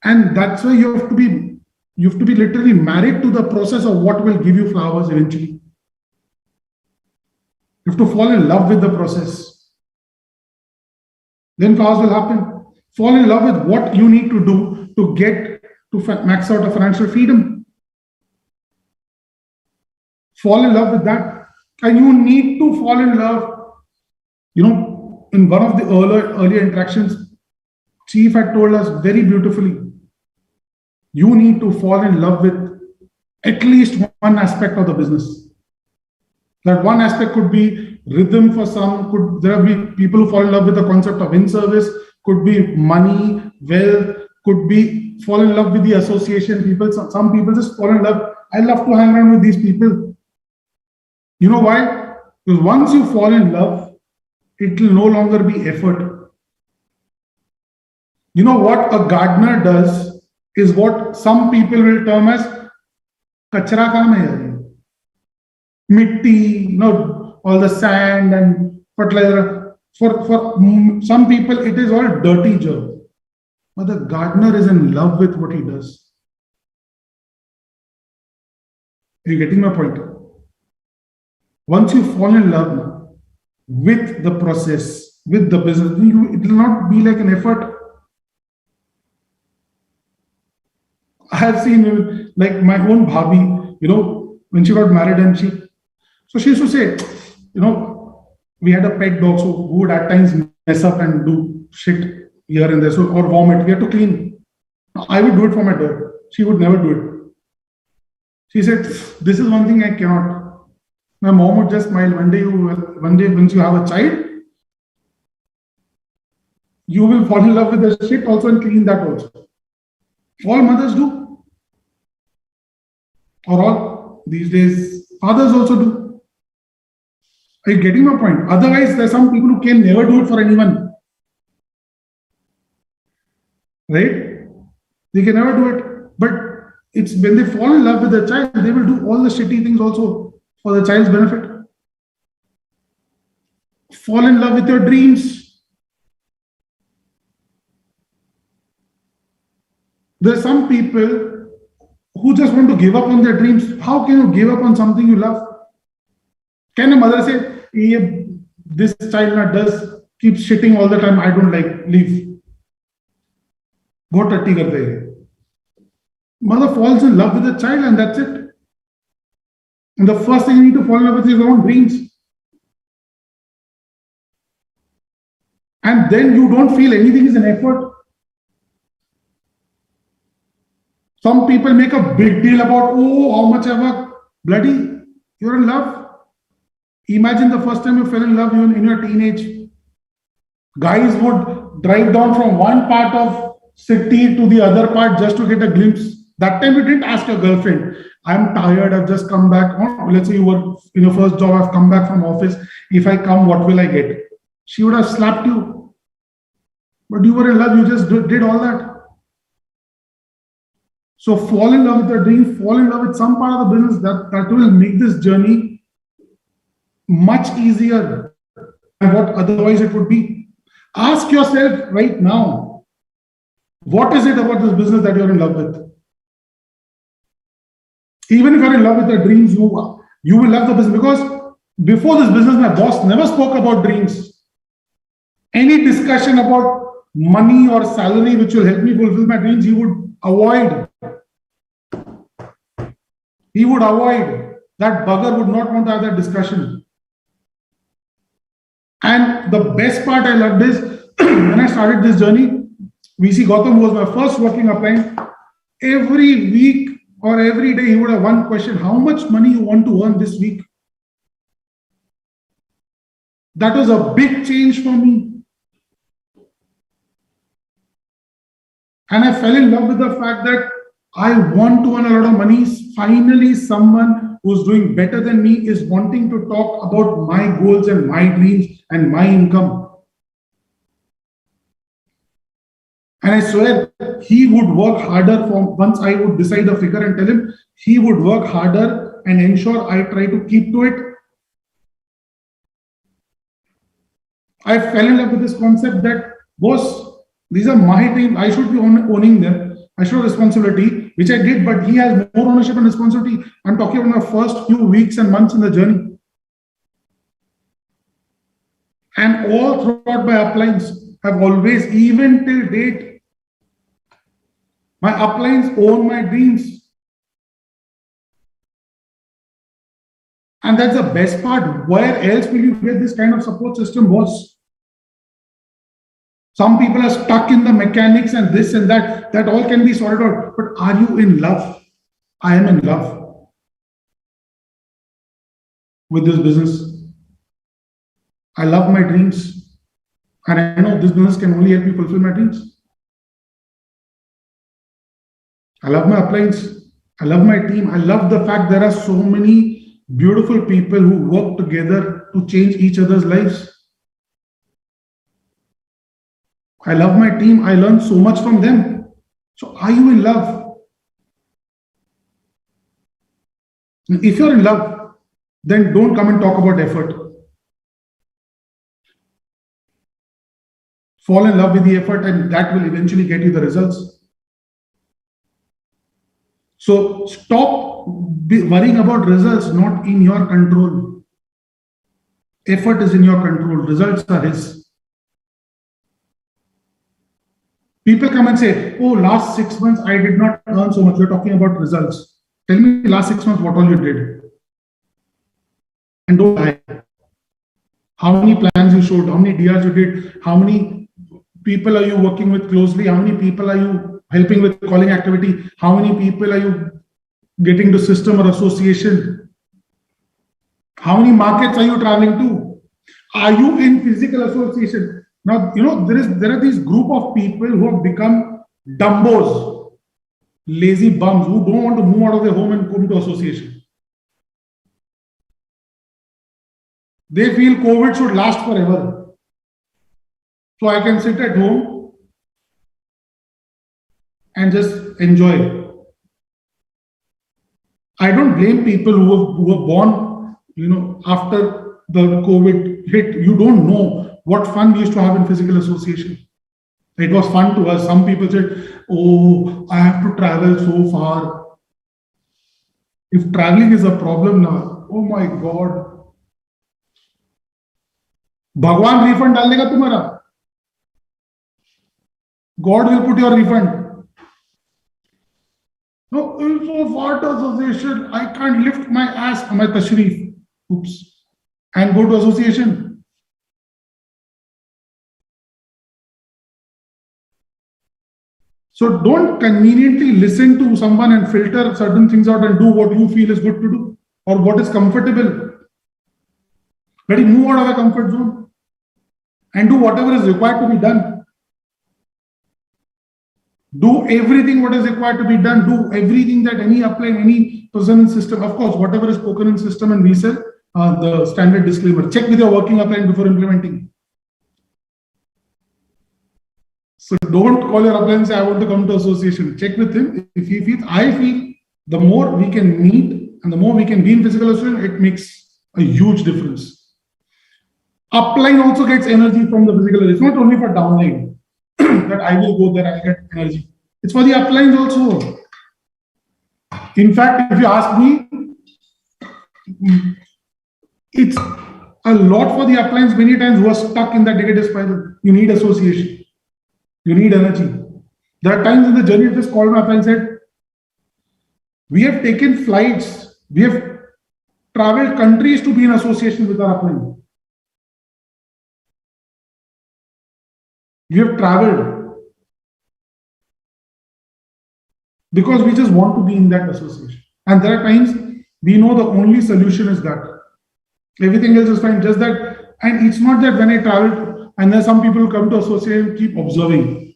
and that's why you have to be You have to be literally married to the process of what will give you flowers eventually. You have to fall in love with the process. Then flowers will happen. Fall in love with what you need to do to get to max out a financial freedom. Fall in love with that. And you need to fall in love. You know, in one of the earlier interactions, Chief had told us very beautifully, you need to fall in love with at least one aspect of the business. That one aspect could be rhythm for some, there will be people who fall in love with the concept of in-service, could be money, wealth, could be fall in love with the association people. Some people just fall in love. I love to hang around with these people. You know why? Because once you fall in love, it will no longer be effort. You know what a gardener does is what some people will term as kachra kaam hai. Mitti, all the sand and fertilizer. For some people, it is all dirty job. But the gardener is in love with what he does. Are you getting my point? Once you fall in love now with the process, with the business, it will not be like an effort. I have seen like my own bhabhi, when she got married and she used to say, we had a pet dog, so who would at times mess up and do shit here and there, or vomit. We had to clean. I would do it for my dog. She would never do it. She said, this is one thing I cannot. My mom would just smile. One day, once you have a child, you will fall in love with the shit also and clean that also. All mothers do. Or all these days, fathers also do. Are you getting my point? Otherwise, there are some people who can never do it for anyone. Right? They can never do it. But it's when they fall in love with the child, they will do all the shitty things also for the child's benefit. Fall in love with your dreams. There are some people who just want to give up on their dreams. How can you give up on something you love? Can a mother say, this child does keep shitting all the time, I don't like, leave. Bahut tatti karte hai. Mother falls in love with the child and that's it. And the first thing you need to fall in love with is your own dreams. And then you don't feel anything is an effort. Some people make a big deal about, how much I work. Bloody, you're in love. Imagine the first time you fell in love in your teenage. Guys would drive down from one part of city to the other part just to get a glimpse. That time you didn't ask your girlfriend, I'm tired, I've just come back. Let's say you were in your first job, I've come back from office. If I come, what will I get? She would have slapped you. But you were in love, you just did all that. So fall in love with your dream, fall in love with some part of the business that will make this journey much easier than what otherwise it would be. Ask yourself right now, what is it about this business that you're in love with? Even if you're in love with your dreams, you will love the business. Because before this business, my boss never spoke about dreams. Any discussion about money or salary which will help me fulfill my dreams, he would avoid. He would avoid. That bugger would not want to have that discussion. And the best part I loved is when I started this journey, VC Gautam, who was my first working upline, every week or every day he would have one question: how much money you want to earn this week? That was a big change for me. And I fell in love with the fact that I want to earn a lot of money. Finally, someone who's doing better than me is wanting to talk about my goals and my dreams and my income. And I swear, he would work harder once I would decide a figure and tell him, he would work harder and ensure I try to keep to it. I fell in love with this concept that, boss, these are my dreams, I should be owning them. I show responsibility, which I did, but he has more ownership and responsibility. I'm talking about the first few weeks and months in the journey. And all throughout my uplines have always, even till date, my uplines own my dreams. And that's the best part. Where else will you get this kind of support system, boss? Some people are stuck in the mechanics and this and that. That all can be sorted out. But are you in love? I am in love with this business. I love my dreams. And I know this business can only help me fulfill my dreams. I love my uplines. I love my team. I love the fact there are so many beautiful people who work together to change each other's lives. I love my team. I learn so much from them. So are you in love? If you're in love, then don't come and talk about effort. Fall in love with the effort, and that will eventually get you the results. So stop worrying about results not in your control. Effort is in your control. Results are his. People come and say, oh, last 6 months, I did not earn so much. You're talking about results. Tell me last 6 months, what all you did. And don't lie. How many plans you showed, how many DRs you did, how many people are you working with closely, how many people are you helping with calling activity, how many people are you getting to system or association, how many markets are you traveling to, are you in physical association? Now, you know, there are these group of people who have become dumbos, lazy bums who don't want to move out of their home and come to association. They feel COVID should last forever. So I can sit at home and just enjoy. I don't blame people who were born, you know, after the COVID hit. You don't know what fun we used to have in physical association. It was fun to us. Some people said, oh, I have to travel so far. If traveling is a problem now, oh my God. Bhagwan refund डाल देगा तुम्हारा. God will put your refund. No, it's so far to association. I can't lift my ass, my tashrif. Oops. And go to association. So don't conveniently listen to someone and filter certain things out and do what you feel is good to do or what is comfortable. Let it move out of a comfort zone and do whatever is required to be done. Do everything what is required to be done. Do everything that any upline, any person in system, of course, whatever is spoken in system and VSEL, the standard disclaimer. Check with your working upline before implementing. So don't call your upline and say, I want to come to association. Check with him. If he feels, I feel the more we can meet and the more we can be in physical association, it makes a huge difference. Upline also gets energy from the physical. It's not only for downline that I will go there, I'll get energy. It's for the uplines also. In fact, if you ask me, it's a lot for the uplines many times who are stuck in that negative spiral. You need association. You need energy. There are times in the journey, just called my upline and said, we have taken flights, we have traveled countries to be in association with our upline. We have traveled because we just want to be in that association. And there are times we know the only solution is that. Everything else is fine, just that. And it's not that when I travel, and there are some people who come to associate and keep observing,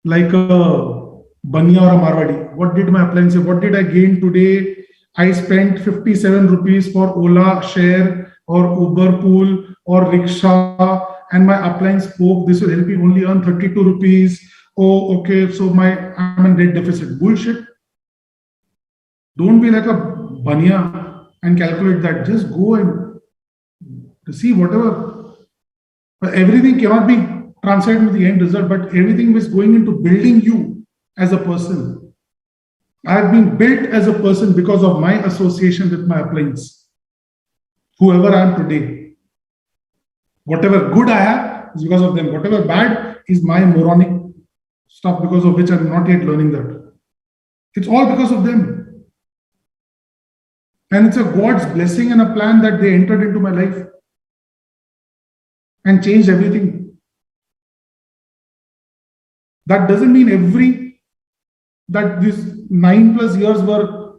like a Banya or a Marwadi. What did my upline say? What did I gain today? I spent 57 rupees for Ola share or Uber pool or rickshaw. And my upline spoke, this will help you only earn 32 rupees. Oh, okay, so I'm in debt deficit. Bullshit. Don't be like a banya and calculate that. Just go and receive whatever. But everything cannot be translated into the end result, but everything is going into building you as a person. I have been built as a person because of my association with my appliance. Whoever I am today. Whatever good I have is because of them. Whatever bad is my moronic stuff because of which I'm not yet learning that. It's all because of them. And it's a God's blessing and a plan that they entered into my life and changed everything. That doesn't mean that these 9+ years were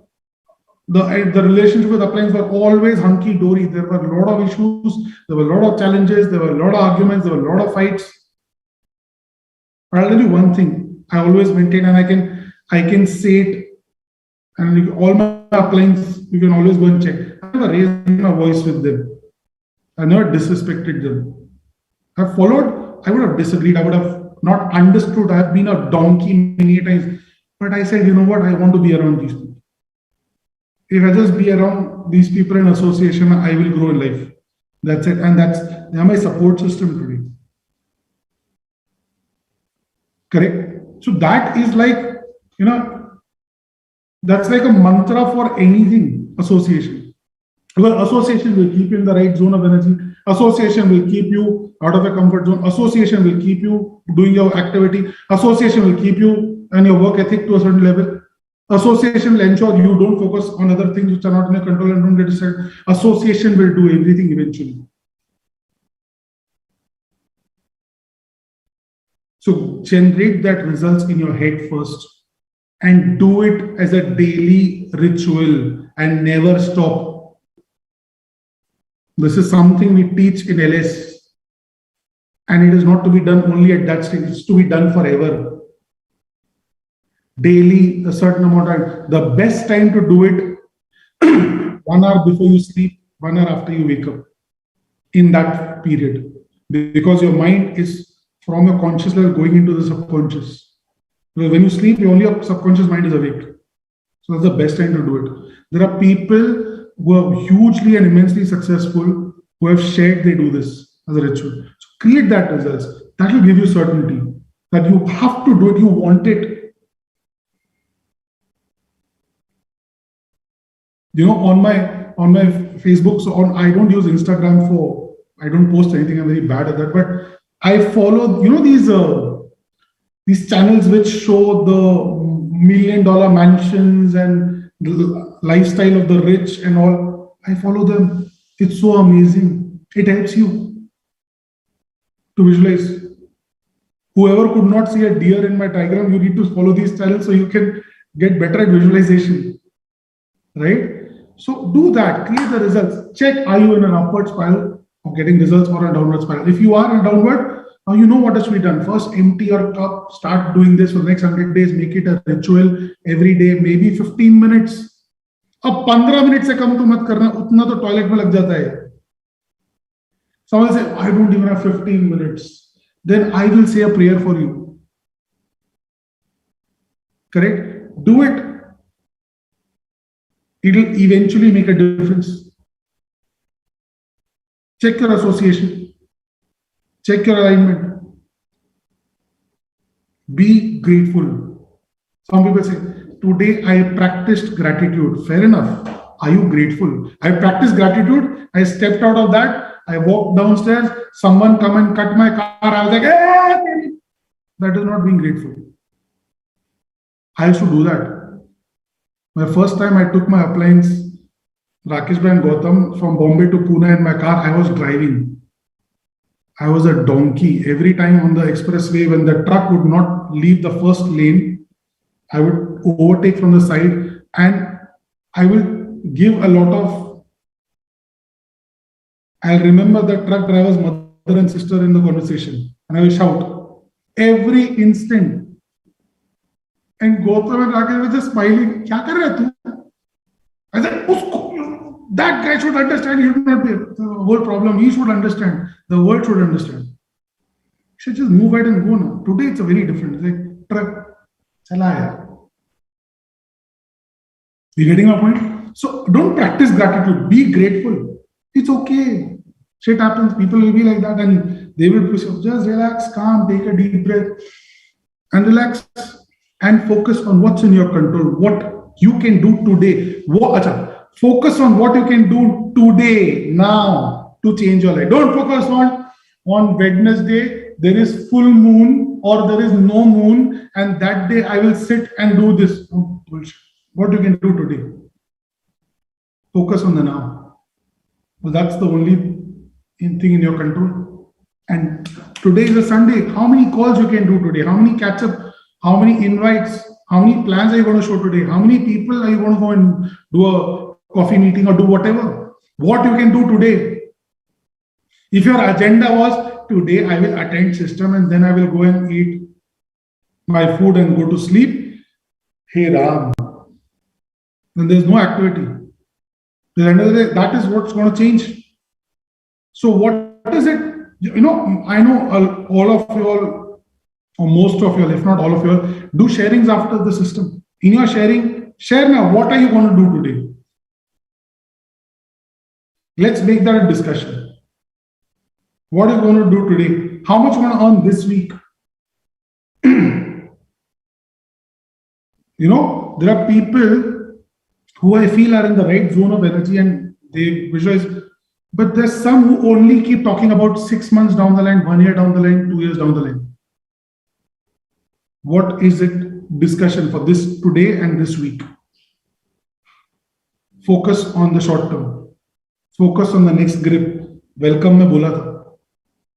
the relationship with appliance were always hunky-dory. There were a lot of issues, there were a lot of challenges, there were a lot of arguments, there were a lot of fights. But I'll tell you one thing, I always maintain, and I can say it, and all my appliance, you can always go and check. I never raised my voice with them. I never disrespected them. I followed, I would have disagreed, I would have not understood, I have been a donkey many times. But I said, you know what, I want to be around these people. If I just be around these people in association, I will grow in life. That's it. And they are my support system today. Correct? So that is like, that's like a mantra for anything, association. Because association will keep you in the right zone of energy. Association will keep you out of a comfort zone. Association will keep you doing your activity. Association will keep you and your work ethic to a certain level. Association will ensure you don't focus on other things which are not in your control and don't get distracted. Association will do everything eventually. So generate that results in your head first and do it as a daily ritual and never stop. This is something we teach in LS, and it is not to be done only at that stage, it's to be done forever. Daily, a certain amount of time. The best time to do it 1 hour before you sleep, 1 hour after you wake up, in that period, because your mind is from your conscious level going into the subconscious. Because when you sleep, only your subconscious mind is awake. So that's the best time to do it. There are people who are hugely and immensely successful who have shared they do this as a ritual. So create that results. That will give you certainty that you have to do it, you want it. On my Facebook, so I don't use Instagram I don't post anything, I'm very bad at that, but I follow, these channels which show the $1 million mansions and the lifestyle of the rich and all. I follow them. It's so amazing. It helps you to visualize. Whoever could not see a deer in my diagram, you need to follow these channels so you can get better at visualization, right? So do that, create the results. Check, are you in an upward spiral of getting results or a downward spiral? If you are in downward, now you know what has to be done. First, empty your cup, start doing this for the next 100 days, make it a ritual every day, maybe 15 minutes. अब 15 minute से कम तो मत करना, उतना तो toilet में लग जाता है. Someone say, I don't even have 15 minutes. Then I will say a prayer for you. Correct? Do it. It will eventually make a difference. Check your association. Check your alignment. Be grateful. Some people say, today I practiced gratitude. Fair enough. Are you grateful? I practiced gratitude. I stepped out of that. I walked downstairs. Someone come and cut my car. I was like, hey! That is not being grateful. I used to do that. My first time I took my appliance, Rakesh and Gautam, from Bombay to Pune in my car, I was driving. I was a donkey. Every time on the expressway, when the truck would not leave the first lane, I would overtake from the side and I will give a lot of. I'll remember the truck driver's mother and sister in the conversation and I will shout every instant. And Gautam and Rakesh were just smiling. Kya kar raha tu? I said, that guy should understand. He should not be the whole problem. He should understand. The world should understand. You should just move ahead and go now. Today it's a very different. It's like truck. Chala hai. You getting my point? So don't practice gratitude. Be grateful. It's okay. Shit happens. People will be like that and they will push you. Just relax, calm, take a deep breath and relax. and focus on what's in your control, what you can do today. Focus on what you can do today, now, to change your life. Don't focus on Wednesday, there is full moon or there is no moon, and that day I will sit and do this. Oh, bullshit. What you can do today. Focus on the now. Well, that's the only thing in your control. And today is a Sunday. How many calls you can do today? How many catch up? How many invites? How many plans are you going to show today? How many people are you going to go and do a coffee meeting or do whatever? What you can do today? If your agenda was today I will attend system and then I will go and eat my food and go to sleep, hey Ram, then there's no activity. At the end of the day, that is what's going to change. So what is it? I know all of you all, or most of you all, if not all of you all, do sharings after the system. In your sharing, share now. What are you going to do today? Let's make that a discussion. What are you going to do today? How much you want to earn this week? There are people who I feel are in the right zone of energy and they visualize, but there's some who only keep talking about 6 months down the line, 1 year down the line, 2 years down the line. What is it? Discussion for this today and this week. Focus on the short term. Focus on the next grip. Welcome, mein bola tha.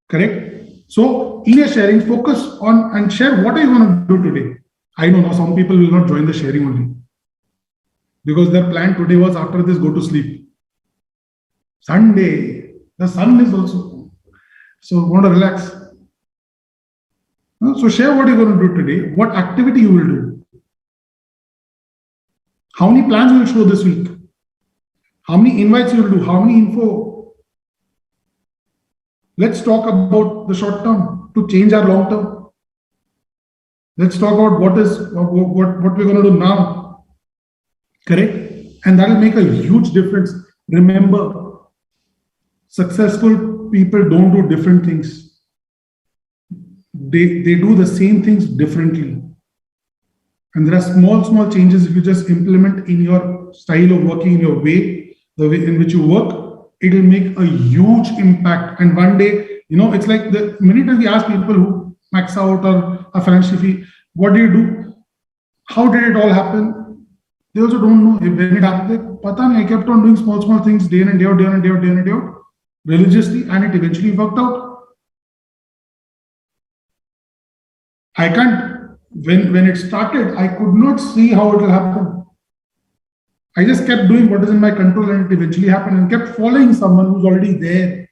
Correct? So, in your sharing, focus on and share what are you going to do today. I know now some people will not join the sharing only because their plan today was after this go to sleep. Sunday, the sun is also. So, want to relax. So, share what you're going to do today, what activity you will do. How many plans you will show this week? How many invites you will do? How many info? Let's talk about the short term to change our long term. Let's talk about what we're going to do now. Correct? And that will make a huge difference. Remember, successful people don't do different things. They do the same things differently. And there are small changes if you just implement in your style of working, in your way, the way in which you work, it will make a huge impact. And one day, it's like the minute we ask people who max out or a financial fee, what do you do? How did it all happen? They also don't know when it happened. Pata nahi, I kept on doing small things day in and day out, religiously, and it eventually worked out. I can't, when it started, I could not see how it will happen. I just kept doing what is in my control and it eventually happened and kept following someone who's already there.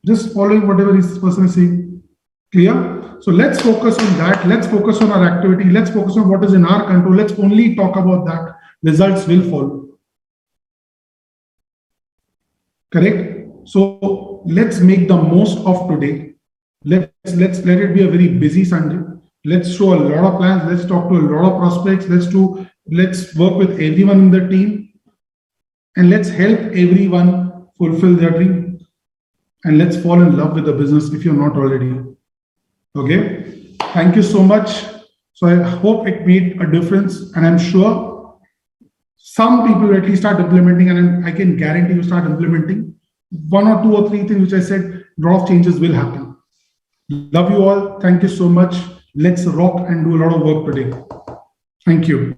Just following whatever this person is saying. Clear? So let's focus on that. Let's focus on our activity. Let's focus on what is in our control. Let's only talk about that. Results will follow. Correct? So let's make the most of today. Let's let it be a very busy Sunday. Let's show a lot of plans. Let's talk to a lot of prospects. Let's work with everyone in the team. And let's help everyone fulfill their dream. And let's fall in love with the business if you're not already. Okay? Thank you so much. So I hope it made a difference. And I'm sure some people will at least start implementing, and I can guarantee you start implementing 1 or 2 or 3 things which I said, a lot of changes will happen. Love you all. Thank you so much. Let's rock and do a lot of work today. Thank you.